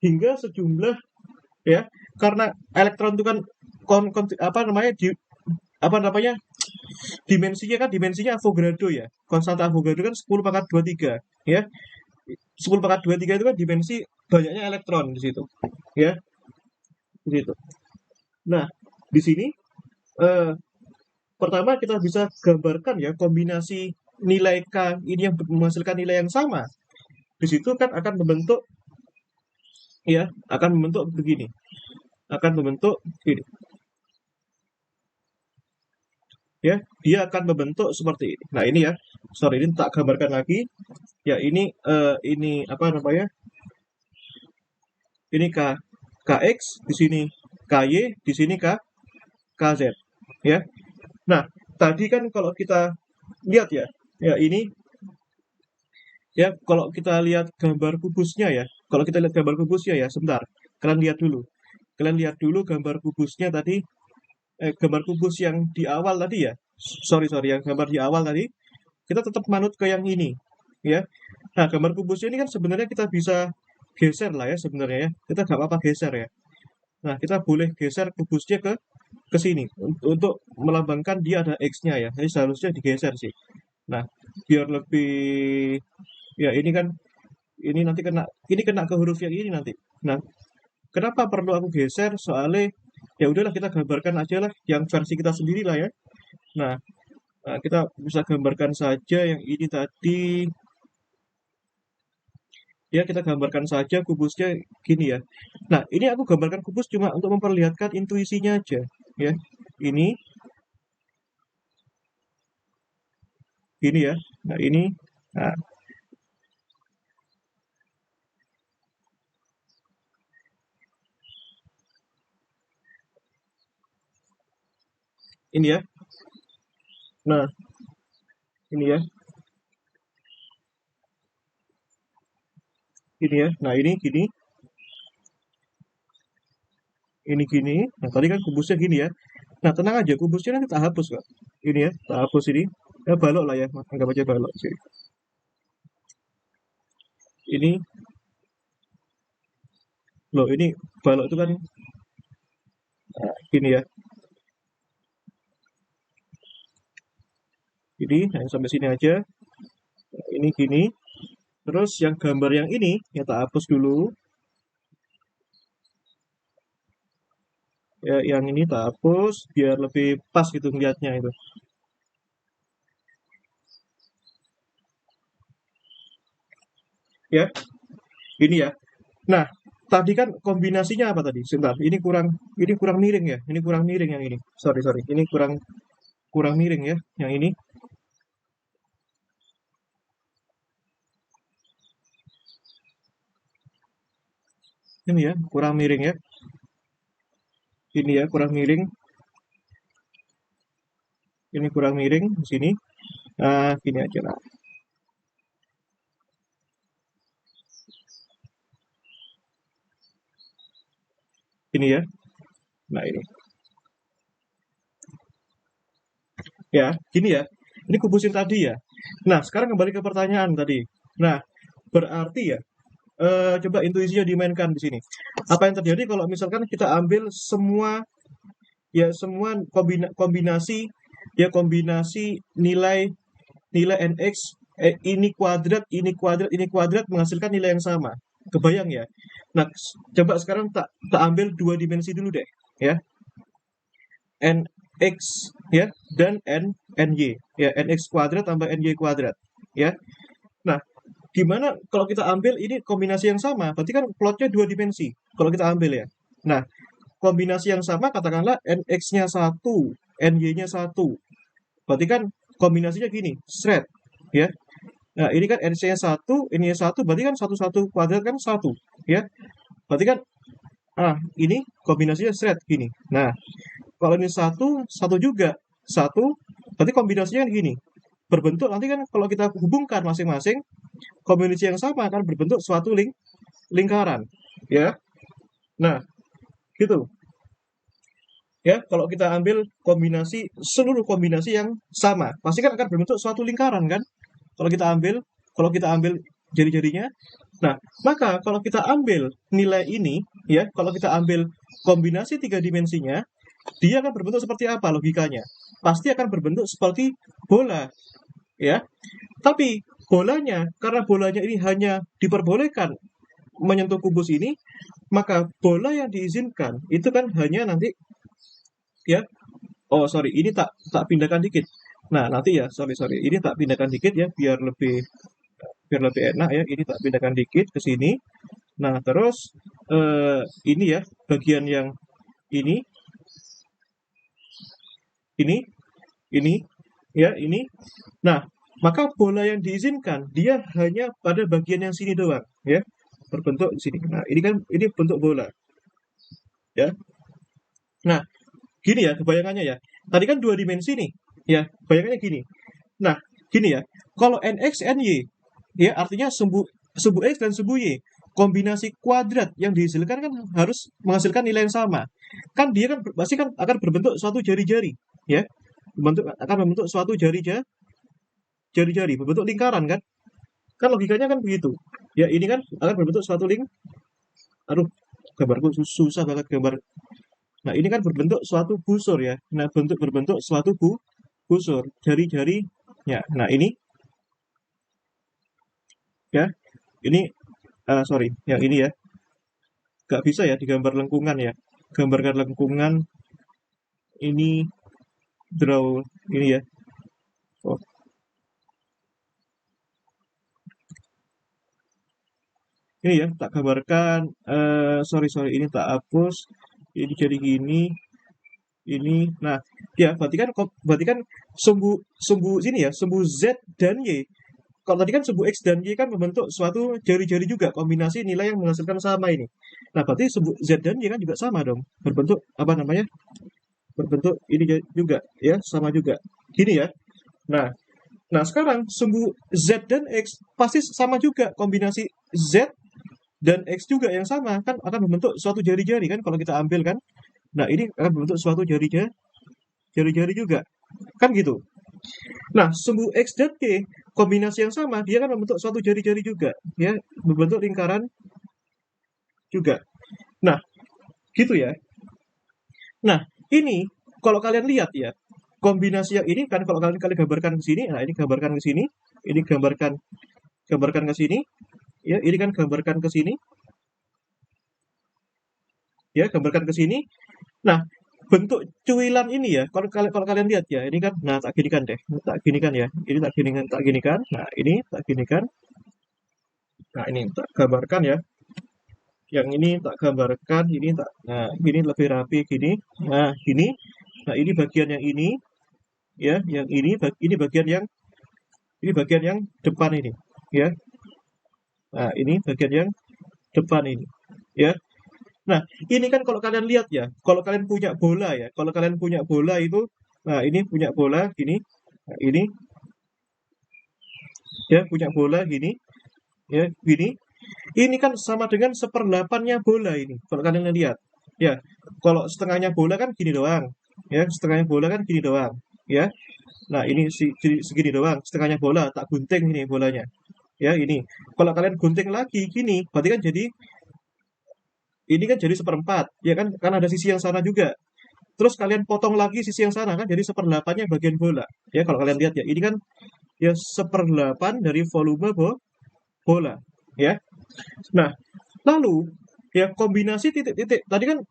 [SPEAKER 1] Hingga sejumlah ya karena elektron itu kan apa namanya apa namanya dimensinya Avogadro ya. Konstanta Avogadro kan 10 × 23 ya. 10 × 23 itu kan dimensi banyaknya elektron di situ ya, di situ. Nah, di sini eh, pertama kita bisa gambarkan ya kombinasi nilai K ini yang menghasilkan nilai yang sama. Di situ kan akan membentuk ya, akan membentuk begini. Akan membentuk ini. Ya, dia akan membentuk seperti ini. Nah, ini ya. Sorry, ini tak gambarkan lagi. Ya, ini apa namanya? Ini KX, di sini KY, di sini KZ. Ya. Nah, tadi kan kalau kita lihat ya, ya ini ya kalau kita lihat gambar kubusnya ya, kalau kita lihat gambar kubusnya ya, sebentar, kalian lihat dulu. Kalian lihat dulu gambar kubusnya tadi, gambar kubus yang di awal tadi ya. Sorry, yang gambar di awal tadi, kita tetap manut ke yang ini, ya. Nah, gambar kubusnya ini kan sebenarnya kita bisa geser lah ya sebenarnya ya. Kita nggak apa-apa geser ya. Nah, kita boleh geser kubusnya ke sini untuk melambangkan dia ada X-nya ya. Jadi seharusnya digeser sih. Nah, biar lebih ya ini nanti kena ke huruf yang ini nanti. Nah, kenapa perlu aku geser? Soalnya ya udahlah kita gambarkan aja lah yang versi kita sendiri lah ya. Nah, kita bisa gambarkan saja yang ini tadi. Ya, kita gambarkan saja kubusnya gini ya. Nah, ini aku gambarkan kubus cuma untuk memperlihatkan intuisinya aja ya. Ini gini ya. Nah, ini nah, ini ya. Nah, ini ya. Ini ya. Nah, ini gini, ini gini. Nah, tadi kan kubusnya gini ya. Nah, tenang aja, kubusnya nanti tak hapus kok. Ini ya, tak hapus ini. Ya, balok lah ya, anggap aja balok sini. Ini, loh ini balok itu kan gini ya. Ini, nah, sampai sini aja. Nah, ini gini. Terus yang gambar yang ini, ya tak hapus dulu. Ya, yang ini tak hapus, biar lebih pas gitu ngeliatnya itu. ya. Ini ya. Nah, tadi kan kombinasinya apa tadi? Sebentar, ini kurang miring ya. Ini kurang miring yang ini. Sorry, sorry. Ini kurang kurang miring ya yang ini. Ini ya, kurang miring ya. Ini ya, kurang miring. Ini kurang miring di sini. Nah, gini aja lah. Ini ya. Nah, ini. Ya, gini ya. Ini kubusin tadi ya. Nah, sekarang kembali ke pertanyaan tadi. Nah, berarti ya, coba intuisinya dimainkan di sini. Apa yang terjadi kalau misalkan kita ambil semua kombinasi ya kombinasi nilai nilai nx ini kuadrat menghasilkan nilai yang sama. Kebayang ya? Nah, coba sekarang tak ambil dua dimensi dulu deh, ya. Nx ya dan ny ya, nx kuadrat tambah ny kuadrat ya. Nah, gimana kalau kita ambil ini kombinasi yang sama? Berarti kan plotnya dua dimensi kalau kita ambil ya. Nah, kombinasi yang sama katakanlah nx-nya satu, ny-nya satu. Berarti kan kombinasinya gini, shred ya. Nah, ini kan nc-nya satu, ini satu, berarti kan satu satu kuadrat kan satu ya. Berarti kan ini kombinasinya shred gini. Nah, kalau ini satu, satu juga satu, berarti kombinasinya kan gini. Berbentuk nanti kan kalau kita hubungkan masing-masing kombinasi yang sama akan berbentuk suatu lingkaran ya. Nah, gitu ya. Kalau kita ambil seluruh kombinasi yang sama, pasti kan akan berbentuk suatu lingkaran kan. Kalau kita ambil jari-jarinya. Nah, maka kalau kita ambil nilai ini ya, kalau kita ambil kombinasi tiga dimensinya, dia akan berbentuk seperti apa logikanya? Pasti akan berbentuk seperti bola ya. Tapi bolanya, karena bolanya ini hanya diperbolehkan menyentuh kubus ini, maka bola yang diizinkan itu kan hanya nanti ya. Oh, sorry, ini tak pindahkan dikit. Nah, nanti ya, sorry sorry, ini tak pindahkan dikit ya biar lebih enak ya. Ini tak pindahkan dikit ke sini. Nah, terus ini ya bagian yang ini ini ini ya ini. Nah, maka bola yang diizinkan dia hanya pada bagian yang sini doang ya, berbentuk di sini. Nah, ini bentuk bola ya. Nah, gini ya kebayangannya ya. Tadi kan dua dimensi nih ya, bayangannya gini. Nah, gini ya. Kalau nx ny ya artinya sumbu sumbu x dan sumbu y, kombinasi kuadrat yang dihasilkan kan harus menghasilkan nilai yang sama. Kan dia kan pasti kan akan berbentuk suatu jari-jari ya. Akan membentuk suatu jari-jari, berbentuk lingkaran kan? Kan logikanya kan begitu. Ya, ini kan akan berbentuk suatu aduh, gambarku susah banget gambar. Nah, ini kan berbentuk suatu busur ya. Nah, berbentuk suatu busur, jari-jarinya. Nah, ini ya, ini sorry, yang ini ya. Gak bisa ya digambar lengkungan ya. Gambarkan lengkungan ini draw ini ya. Oh, ini ya, tak gambarkan. Sorry sorry, ini tak hapus. Ini jadi gini. Ini, nah, ya berarti kan sumbu sumbu sini ya, sumbu z dan y. Kalau tadi kan sumbu x dan y kan membentuk suatu jari-jari juga, kombinasi nilai yang menghasilkan sama ini. Nah, berarti sumbu z dan y kan juga sama dong, berbentuk apa namanya? Berbentuk ini juga ya, sama juga. Gini ya. Nah, sekarang sumbu z dan x pasti sama juga, kombinasi z dan x juga yang sama kan akan membentuk suatu jari-jari kan kalau kita ambil kan. Nah, ini akan membentuk suatu jari-jari juga. Kan gitu. Nah, sumbu X dan Y, kombinasi yang sama, dia kan membentuk suatu jari-jari juga. Ya, membentuk lingkaran juga. Nah, gitu ya. Nah, ini kalau kalian lihat ya, kombinasi yang ini kan kalau kalian gambarkan ke sini, nah ini gambarkan ke sini, ini gambarkan ke sini, ya, ini kan gambarkan ke sini, ya, gambarkan ke sini. Nah, bentuk cuilan ini ya, kalau kalian lihat ya, ini kan, nah tak ginikan deh, tak ginikan ya, ini tak ginikan. Nah, ini tak ginikan. Nah, ini tak gambarkan ya. Yang ini tak gambarkan, ini tak. Nah, ini lebih rapi gini. Nah, gini. Nah, ini bagian yang ini ya, yang ini bagian yang depan ini ya. Nah, ini bagian yang depan ini ya. Nah, ini kan kalau kalian lihat ya, kalau kalian punya bola ya, kalau kalian punya bola itu, nah ini punya bola gini, nah, ini ya punya bola gini, ya gini. Ini kan sama dengan seperdelapannya bola ini, kalau kalian lihat. Ya, kalau setengahnya bola kan gini doang, ya setengahnya bola kan gini doang, ya. Nah ini segini doang, setengahnya bola, tak gunting ini bolanya, ya ini. Kalau kalian gunting lagi gini, berarti kan jadi ini kan jadi seperempat, ya kan? Kan ada sisi yang sana juga. Terus kalian potong lagi sisi yang sana kan jadi seperdelapannya bagian bola. Ya kalau kalian lihat ya, ini kan ya seperdelapan dari volume bola. Ya. Nah, lalu ya kombinasi titik-titik. Tadi kan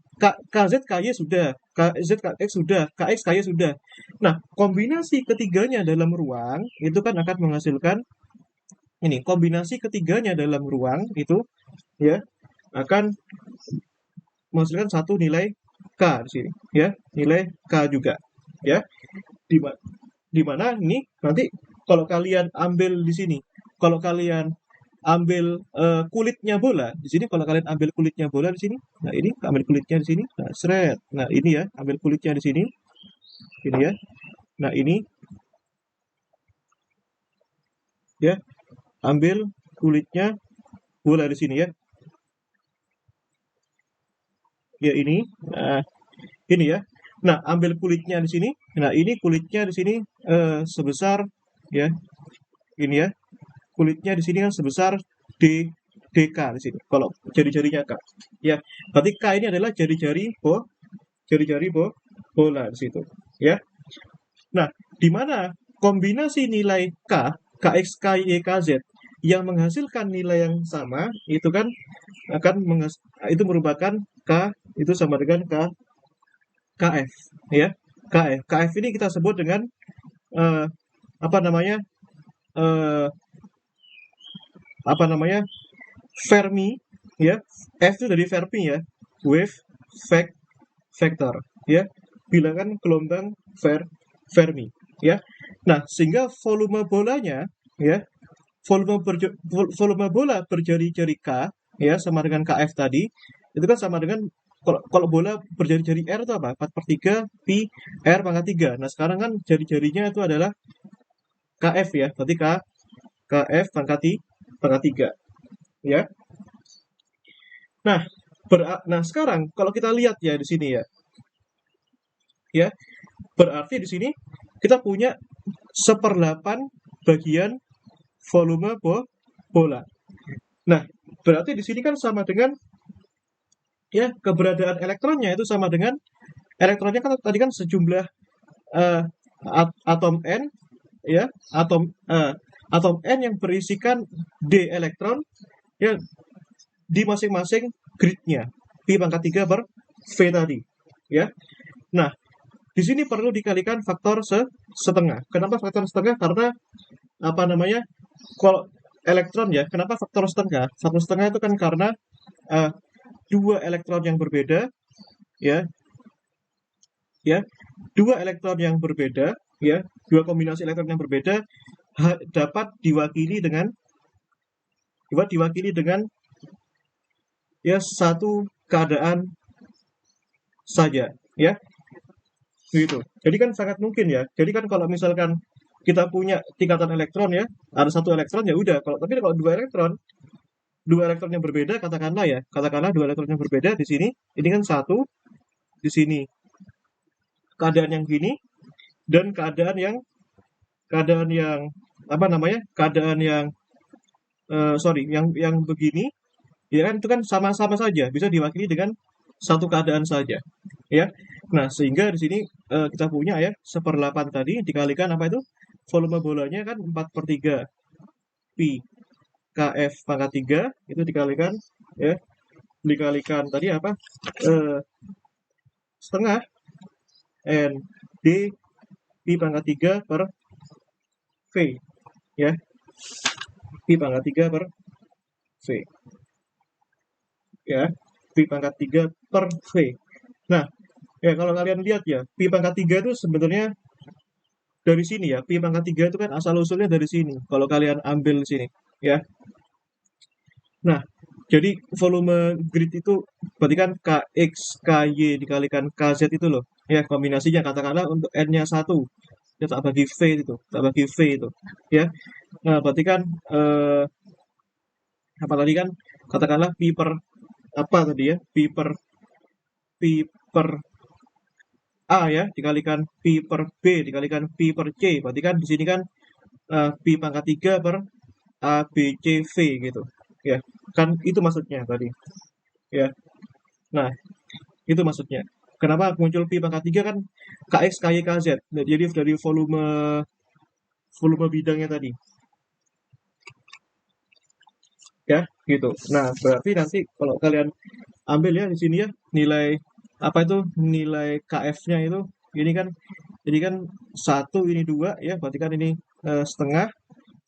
[SPEAKER 1] KZ KY sudah, KZ KX sudah, KX KY sudah. Nah, kombinasi ketiganya dalam ruang itu kan akan menghasilkan ini. Kombinasi ketiganya dalam ruang itu ya akan menghasilkan satu nilai K di sini ya, nilai K juga ya. Di, di mana ini nanti kalau kalian ambil di sini, kalau kalian ambil kulitnya bola di sini, kalau kalian ambil kulitnya bola di sini, nah ini ambil kulitnya di sini, nah seret, nah ini ya ambil kulitnya di sini, ini ya, nah ini ya ambil kulitnya bola di sini ya, ya ini ya, nah ambil kulitnya di sini, nah ini kulitnya di sini sebesar ya, ini ya kulitnya di sini kan sebesar DK di sini. Kalau jari-jarinya K. Ya, berarti K ini adalah jari-jari bola di situ. Ya. Nah, di mana kombinasi nilai K, KX, KY, KZ yang menghasilkan nilai yang sama itu kan akan itu merupakan K itu sama dengan KF ya. KF ini kita sebut dengan eh, apa namanya? Eh, apa namanya? Fermi ya. F itu dari Fermi ya, wave vector ya, bilangan gelombang Fermi ya. Nah sehingga volume bolanya ya, volume bola berjari-jari K ya sama dengan KF tadi itu kan sama dengan, kalau bola berjari-jari R itu apa? 4/3 pi R pangkat 3. Nah sekarang kan jari-jarinya itu adalah KF ya, berarti KF pangkat 3 ya. Nah, nah sekarang kalau kita lihat ya di sini ya berarti di sini kita punya seperdelapan bagian volume bola. Nah, berarti di sini kan sama dengan ya keberadaan elektronnya itu sama dengan elektronnya kan tadi kan sejumlah eh, atom n ya, atom n yang berisikan d elektron ya di masing-masing gridnya pi pangkat 3 per v tadi ya. Nah, di sini perlu dikalikan faktor setengah. Kenapa faktor setengah? Karena apa namanya? Kalau elektron ya, kenapa faktor setengah? Faktor setengah itu kan karena uh, dua elektron yang berbeda, ya, ya, dua elektron yang berbeda, ya, dua kombinasi elektron yang berbeda dapat diwakili dengan ya satu keadaan saja, ya. Begitu. Jadi kan sangat mungkin ya. Jadi kan kalau misalkan kita punya tingkatan elektron ya, ada satu elektron ya udah. Tapi kalau dua elektron yang berbeda katakanlah dua elektron yang berbeda di sini, ini kan satu, di sini keadaan yang gini dan keadaan yang apa namanya? Keadaan yang sorry, yang begini, ya kan itu kan sama-sama saja bisa diwakili dengan satu keadaan saja, ya. Nah, sehingga di sini kita punya ya seperdelapan tadi dikalikan apa itu? Volume bolanya kan 4/3 pi KF pangkat 3 itu dikalikan ya, dikalikan tadi apa? Eh, setengah N D pi pangkat 3 per V ya. Pi pangkat 3 per V. Ya, Pi pangkat 3 per V. Nah, ya kalau kalian lihat ya, Pi pangkat 3 itu sebenarnya dari sini ya. Pi pangkat 3 itu kan asal-usulnya dari sini. Kalau kalian ambil di sini, ya. Nah, jadi volume grid itu berarti kan Kx, Ky dikalikan Kz itu loh. Ya, kombinasinya katakanlah untuk N-nya 1. Ya, tak bagi V itu, tak bagi V itu. Ya, nah berarti kan apa tadi kan katakanlah pi per apa tadi ya pi per a ya dikalikan pi per b dikalikan pi per c berarti kan di sini kan pi pangkat 3 per a b c v gitu ya kan itu maksudnya tadi ya. Nah itu maksudnya kenapa muncul pi pangkat 3 kan kx ky kz. Nah, jadi dari volume bidangnya tadi ya gitu. Nah berarti nanti kalau kalian ambil ya di sini ya nilai apa itu nilai KF-nya itu ini kan satu ini dua ya berarti kan ini setengah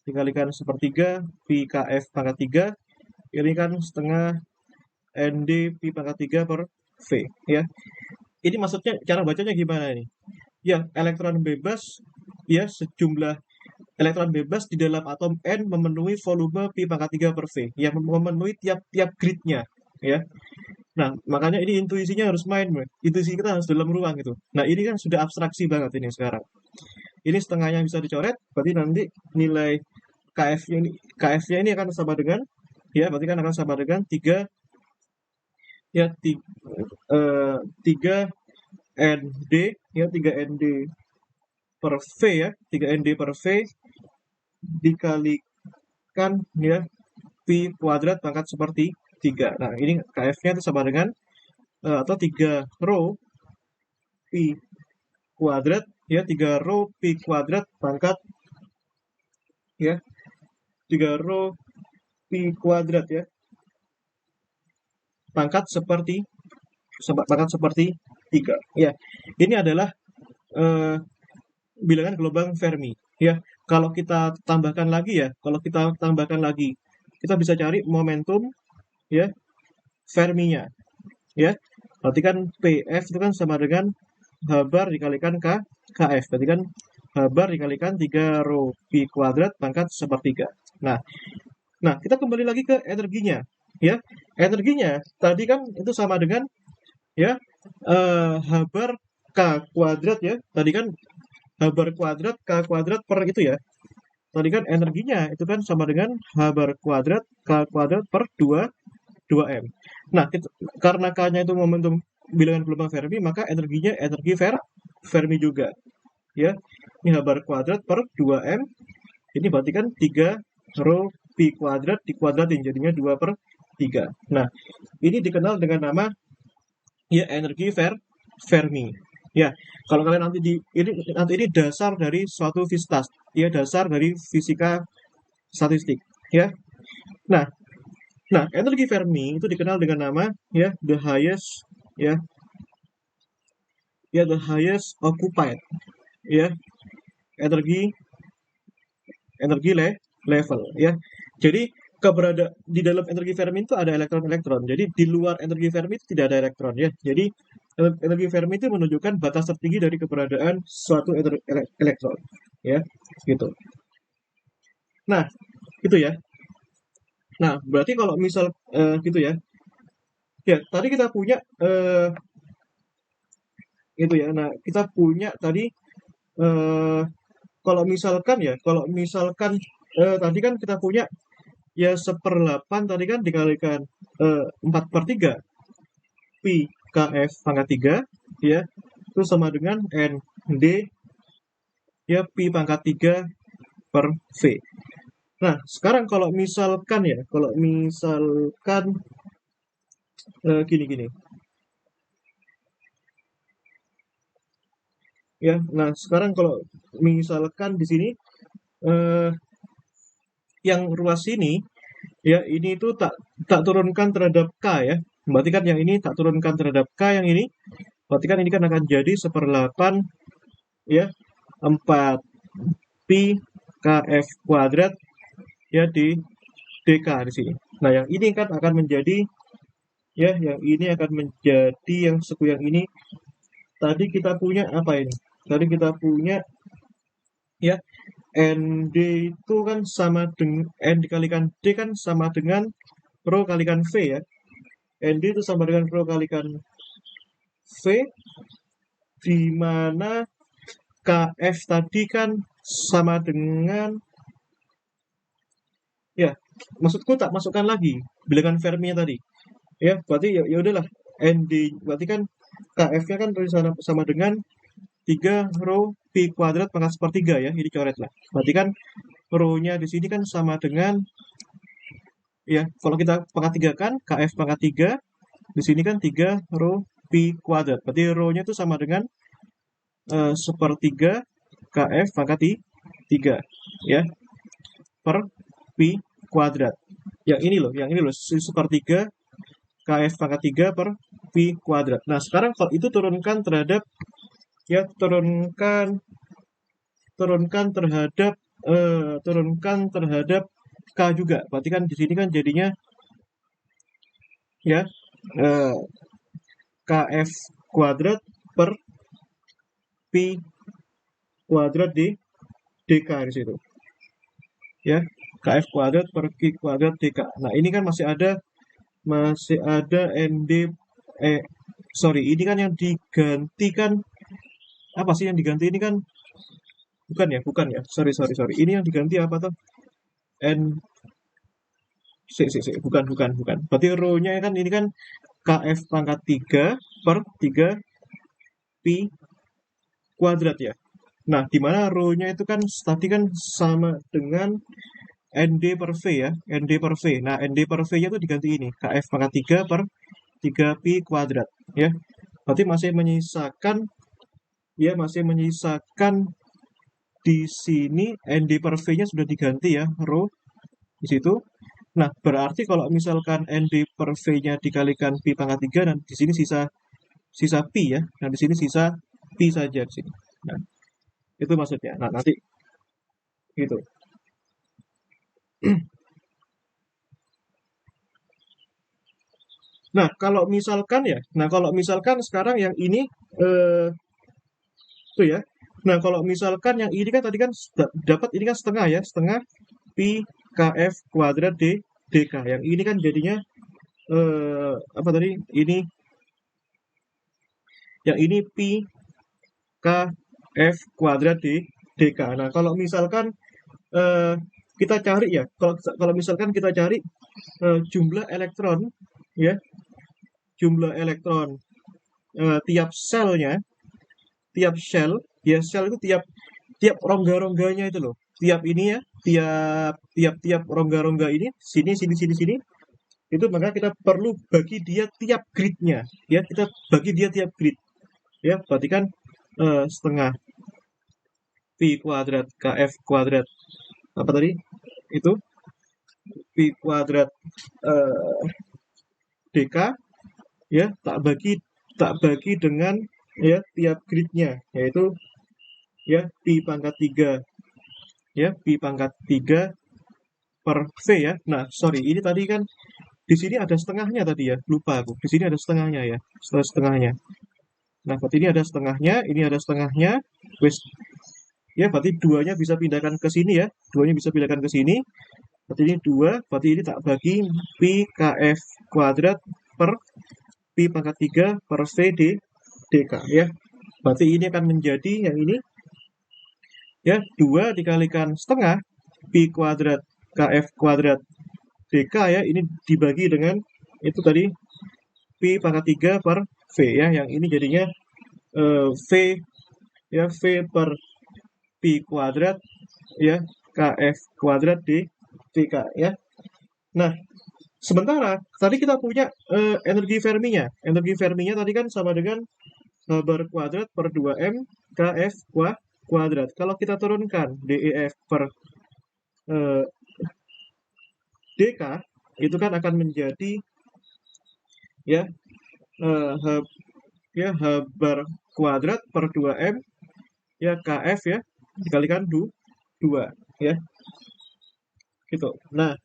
[SPEAKER 1] dikalikan sepertiga pi KF pangkat 3 ini kan setengah ND pi pangkat 3 per V ya. Ini maksudnya cara bacanya gimana ini? Ya elektron bebas ya sejumlah elektron bebas di dalam atom N memenuhi volume pi pangkat 3 per V yang memenuhi tiap-tiap gridnya ya. Nah, makanya ini intuisinya harus main, Bro. Intuisi kita harus dalam ruang gitu. Nah, ini kan sudah abstraksi banget ini sekarang. Ini setengahnya bisa dicoret, berarti nanti nilai KF-nya ini akan sama dengan ya, berarti kan akan sama dengan 3 ya 3 ND ya 3 ND per V ya, 3 ND per V dikalikan ya pi kuadrat pangkat seperti 3. Nah, ini KF-nya itu sama dengan atau 3 rho pi kuadrat ya 3 rho pi kuadrat pangkat ya 3 rho pi kuadrat ya pangkat seperti 3 ya. Ini adalah eh, bilangan gelombang Fermi ya. Kalau kita tambahkan lagi ya, kita bisa cari momentum ya Ferminya ya. Berarti kan PF itu kan sama dengan H bar dikalikan KF. Berarti kan H bar dikalikan 3 rho pi kuadrat pangkat sepertiga. Nah, kita kembali lagi ke energinya. Ya, energinya tadi kan itu sama dengan ya H bar K kuadrat ya. Tadi kan H bar kuadrat K kuadrat per itu ya. Tadi kan energinya itu kan sama dengan H bar kuadrat K kuadrat per 2M. Nah, karena K-nya itu momentum bilangan gelombang Fermi, maka energinya energi Fermi juga. Ya, ini H bar kuadrat per 2M. Ini berarti kan 3 rho pi kuadrat dikuadratin, jadinya 2 per 3. Nah, ini dikenal dengan nama ya energi Fermi. Ya, kalau kalian nanti ini dasar dari suatu fistas, ya dasar dari fisika statistik, ya. Nah, energi Fermi itu dikenal dengan nama ya the highest the highest occupied ya energi level ya. Jadi di dalam energi Fermi itu ada elektron-elektron. Jadi di luar energi Fermi itu tidak ada elektron ya. Jadi energi Fermi itu menunjukkan batas tertinggi dari keberadaan suatu elektron ya, gitu. Nah, itu ya. Nah, berarti kalau misal gitu ya. Ya, tadi kita punya itu ya. Nah, kita punya tadi kalau misalkan tadi kan kita punya ya 1/8 tadi kan dikalikan 4/3 pi kf pangkat 3 ya itu sama dengan nd ya pi pangkat 3 per v. Nah sekarang kalau misalkan gini ya. Nah sekarang kalau misalkan di sini yang ruas ini ya ini itu tak turunkan terhadap K ya. Berarti kan yang ini tak turunkan terhadap K yang ini. Berarti kan ini kan akan jadi 1/8 ya 4 pi kf kuadrat ya di dk di sini Nah, yang ini kan akan menjadi, ya, yang ini akan menjadi yang suku yang ini. Tadi kita punya apa ini? Tadi kita punya, ya, ND itu kan sama dengan N dikalikan D kan sama dengan Rho kalikan V ya. ND itu sama dengan Rho kalikan V, di mana KF tadi kan sama dengan, ya, maksudku tak masukkan lagi bilangan Fermi-nya tadi. Ya, berarti ya udahlah, ND berarti kan KF-nya kan sama dengan 3 rho pi kuadrat pangkat sepertiga ya, ini coret lah. Berarti kan rho-nya di sini kan sama dengan, ya, kalau kita pangkat 3 kan KF pangkat 3, di sini kan 3 rho pi kuadrat. Berarti rho-nya itu sama dengan sepertiga KF pangkat 3 ya, per pi kuadrat. Yang ini loh, sepertiga KF pangkat 3 per pi kuadrat. Nah, sekarang kalau itu turunkan terhadap, ya, turunkan terhadap K juga. Berarti kan di sini kan jadinya, ya, eh, KF kuadrat per pi kuadrat di DK di situ. Ya, KF kuadrat per pi kuadrat DK. Nah, ini kan masih ada ND, eh sorry, ini kan yang diganti kan, apa sih yang diganti ini kan, bukan ya, sorry, ini yang diganti apa tuh, N, bukan, berarti rho-nya kan ini kan KF pangkat 3 per 3 pi kuadrat ya. Nah, di mana rho-nya itu kan tadi kan sama dengan ND per V ya, ND per V. Nah, ND per V-nya itu diganti ini, KF pangkat 3 per 3 pi kuadrat ya. Berarti masih menyisakan di sini ND per V-nya sudah diganti ya, rho di situ. Nah, berarti kalau misalkan ND per V-nya dikalikan pi pangkat 3, dan di sini sisa pi ya. Nah, di sini sisa pi saja di sini. Nah, itu maksudnya. Nah, nanti gitu. Kalau misalkan sekarang yang ini, eh tuh ya. Nah, kalau misalkan yang ini kan tadi kan dapat ini kan setengah ya, setengah pi kf kuadrat dk. Yang ini kan jadinya, apa tadi? Yang ini pi kf kuadrat dk. Nah, kalau misalkan, eh, kita cari ya, kalau misalkan kita cari jumlah elektron, ya, jumlah elektron tiap selnya, tiap shell, ya, shell itu tiap tiap rongga-rongganya itu loh, tiap ini ya, tiap rongga-rongga ini, sini sini sini sini, itu maka kita perlu bagi dia tiap gridnya, ya, kita bagi dia tiap grid, ya, berarti kan setengah pi kuadrat kf kuadrat, apa tadi itu, pi kuadrat eh, dk, ya, tak bagi dengan, ya, tiap gridnya, yaitu, ya, pi pangkat 3, ya, pi pangkat 3 per V ya. Nah, sorry, ini tadi kan di sini ada setengahnya tadi ya, lupa aku. Di sini ada setengahnya ya, setengahnya. Nah, berarti ini ada setengahnya, ini ada setengahnya. Wes, ya, berarti duanya bisa pindahkan ke sini ya, duanya bisa pindahkan ke sini. Berarti ini 2, berarti ini tak bagi pi kf kuadrat per pi pangkat 3 per V dk ya. Berarti ini akan menjadi yang ini, ya, 2 dikalikan setengah pi kuadrat kf kuadrat dk ya, ini dibagi dengan itu tadi pi pangkat 3 per V ya, yang ini jadinya V, ya, V per pi kuadrat, ya, kf kuadrat dk ya. Nah, sementara tadi kita punya energi Ferminya. Energi Ferminya tadi kan sama dengan H bar kuadrat per 2m kf kuadrat. Kalau kita turunkan DEF per dk, itu kan akan menjadi, ya, H, ya, H bar kuadrat per 2m, ya, kf ya, dikalikan 2 ya, gitu. Nah,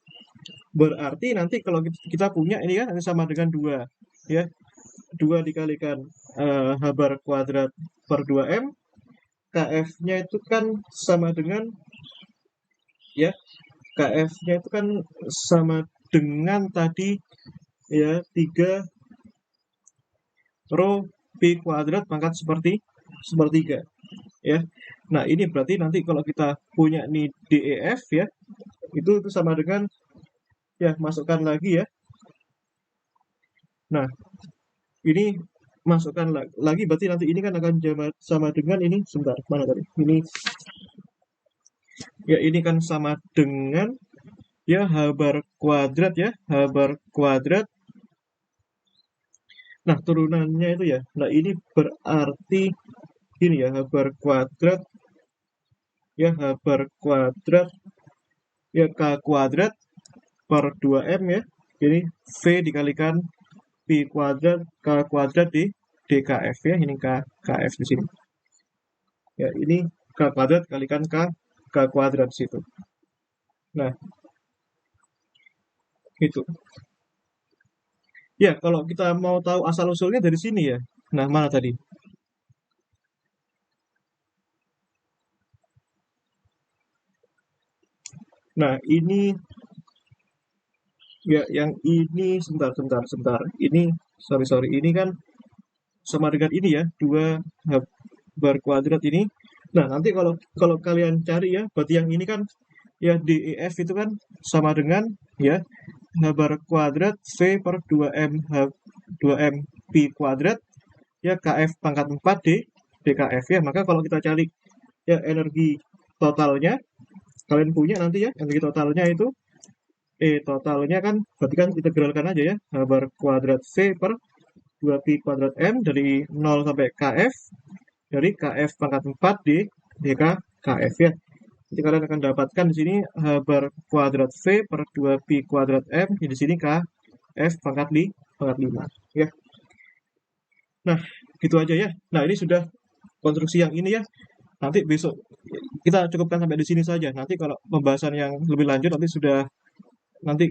[SPEAKER 1] Berarti nanti kalau kita punya ini kan sama dengan 2 ya. 2 dikalikan H bar kuadrat per 2M, KF-nya itu kan sama dengan ya, KF-nya itu kan sama dengan tadi ya 3 rho P kuadrat pangkat sepertiga ya. Nah, ini berarti nanti kalau kita punya nih DEF ya, itu sama dengan ya masukkan lagi ya. Nah, ini masukkan lagi berarti nanti ini kan akan sama dengan ini sebentar mana tadi? Ini ya ini kan sama dengan ya H bar kuadrat ya, H bar kuadrat. Nah, turunannya itu ya. Nah, ini berarti ini ya H bar kuadrat ya H bar kuadrat ya K kuadrat per 2M ya. Ini V dikalikan P kuadrat K kuadrat di DKF ya. Ini KF di sini. Ya, ini K kuadrat kalikan K kuadrat situ. Nah, itu. Ya, kalau kita mau tahu asal-usulnya dari sini ya. Nah, mana tadi? Nah, ini ya yang ini sebentar. Ini sorry. Ini kan sama dengan ini ya, 2 H bar kuadrat ini. Nah, nanti kalau kalau kalian cari ya, berarti yang ini kan ya DEF itu kan sama dengan ya H bar kuadrat V per 2M H 2M P kuadrat ya KF pangkat 4 D DKF ya. Maka kalau kita cari ya energi totalnya, kalian punya nanti ya energi totalnya itu totalnya kan berarti kan integralkan aja ya H bar kuadrat V per 2Pi kuadrat M dari 0 sampai KF dari KF pangkat 4 di DK KF ya. Jadi kalian akan dapatkan di sini H bar kuadrat V per 2Pi kuadrat M, di sini KF pangkat 5 ya. Nah, gitu aja ya. Nah, ini sudah konstruksi yang ini ya. Nanti besok kita cukupkan sampai di sini saja. Nanti kalau pembahasan yang lebih lanjut nanti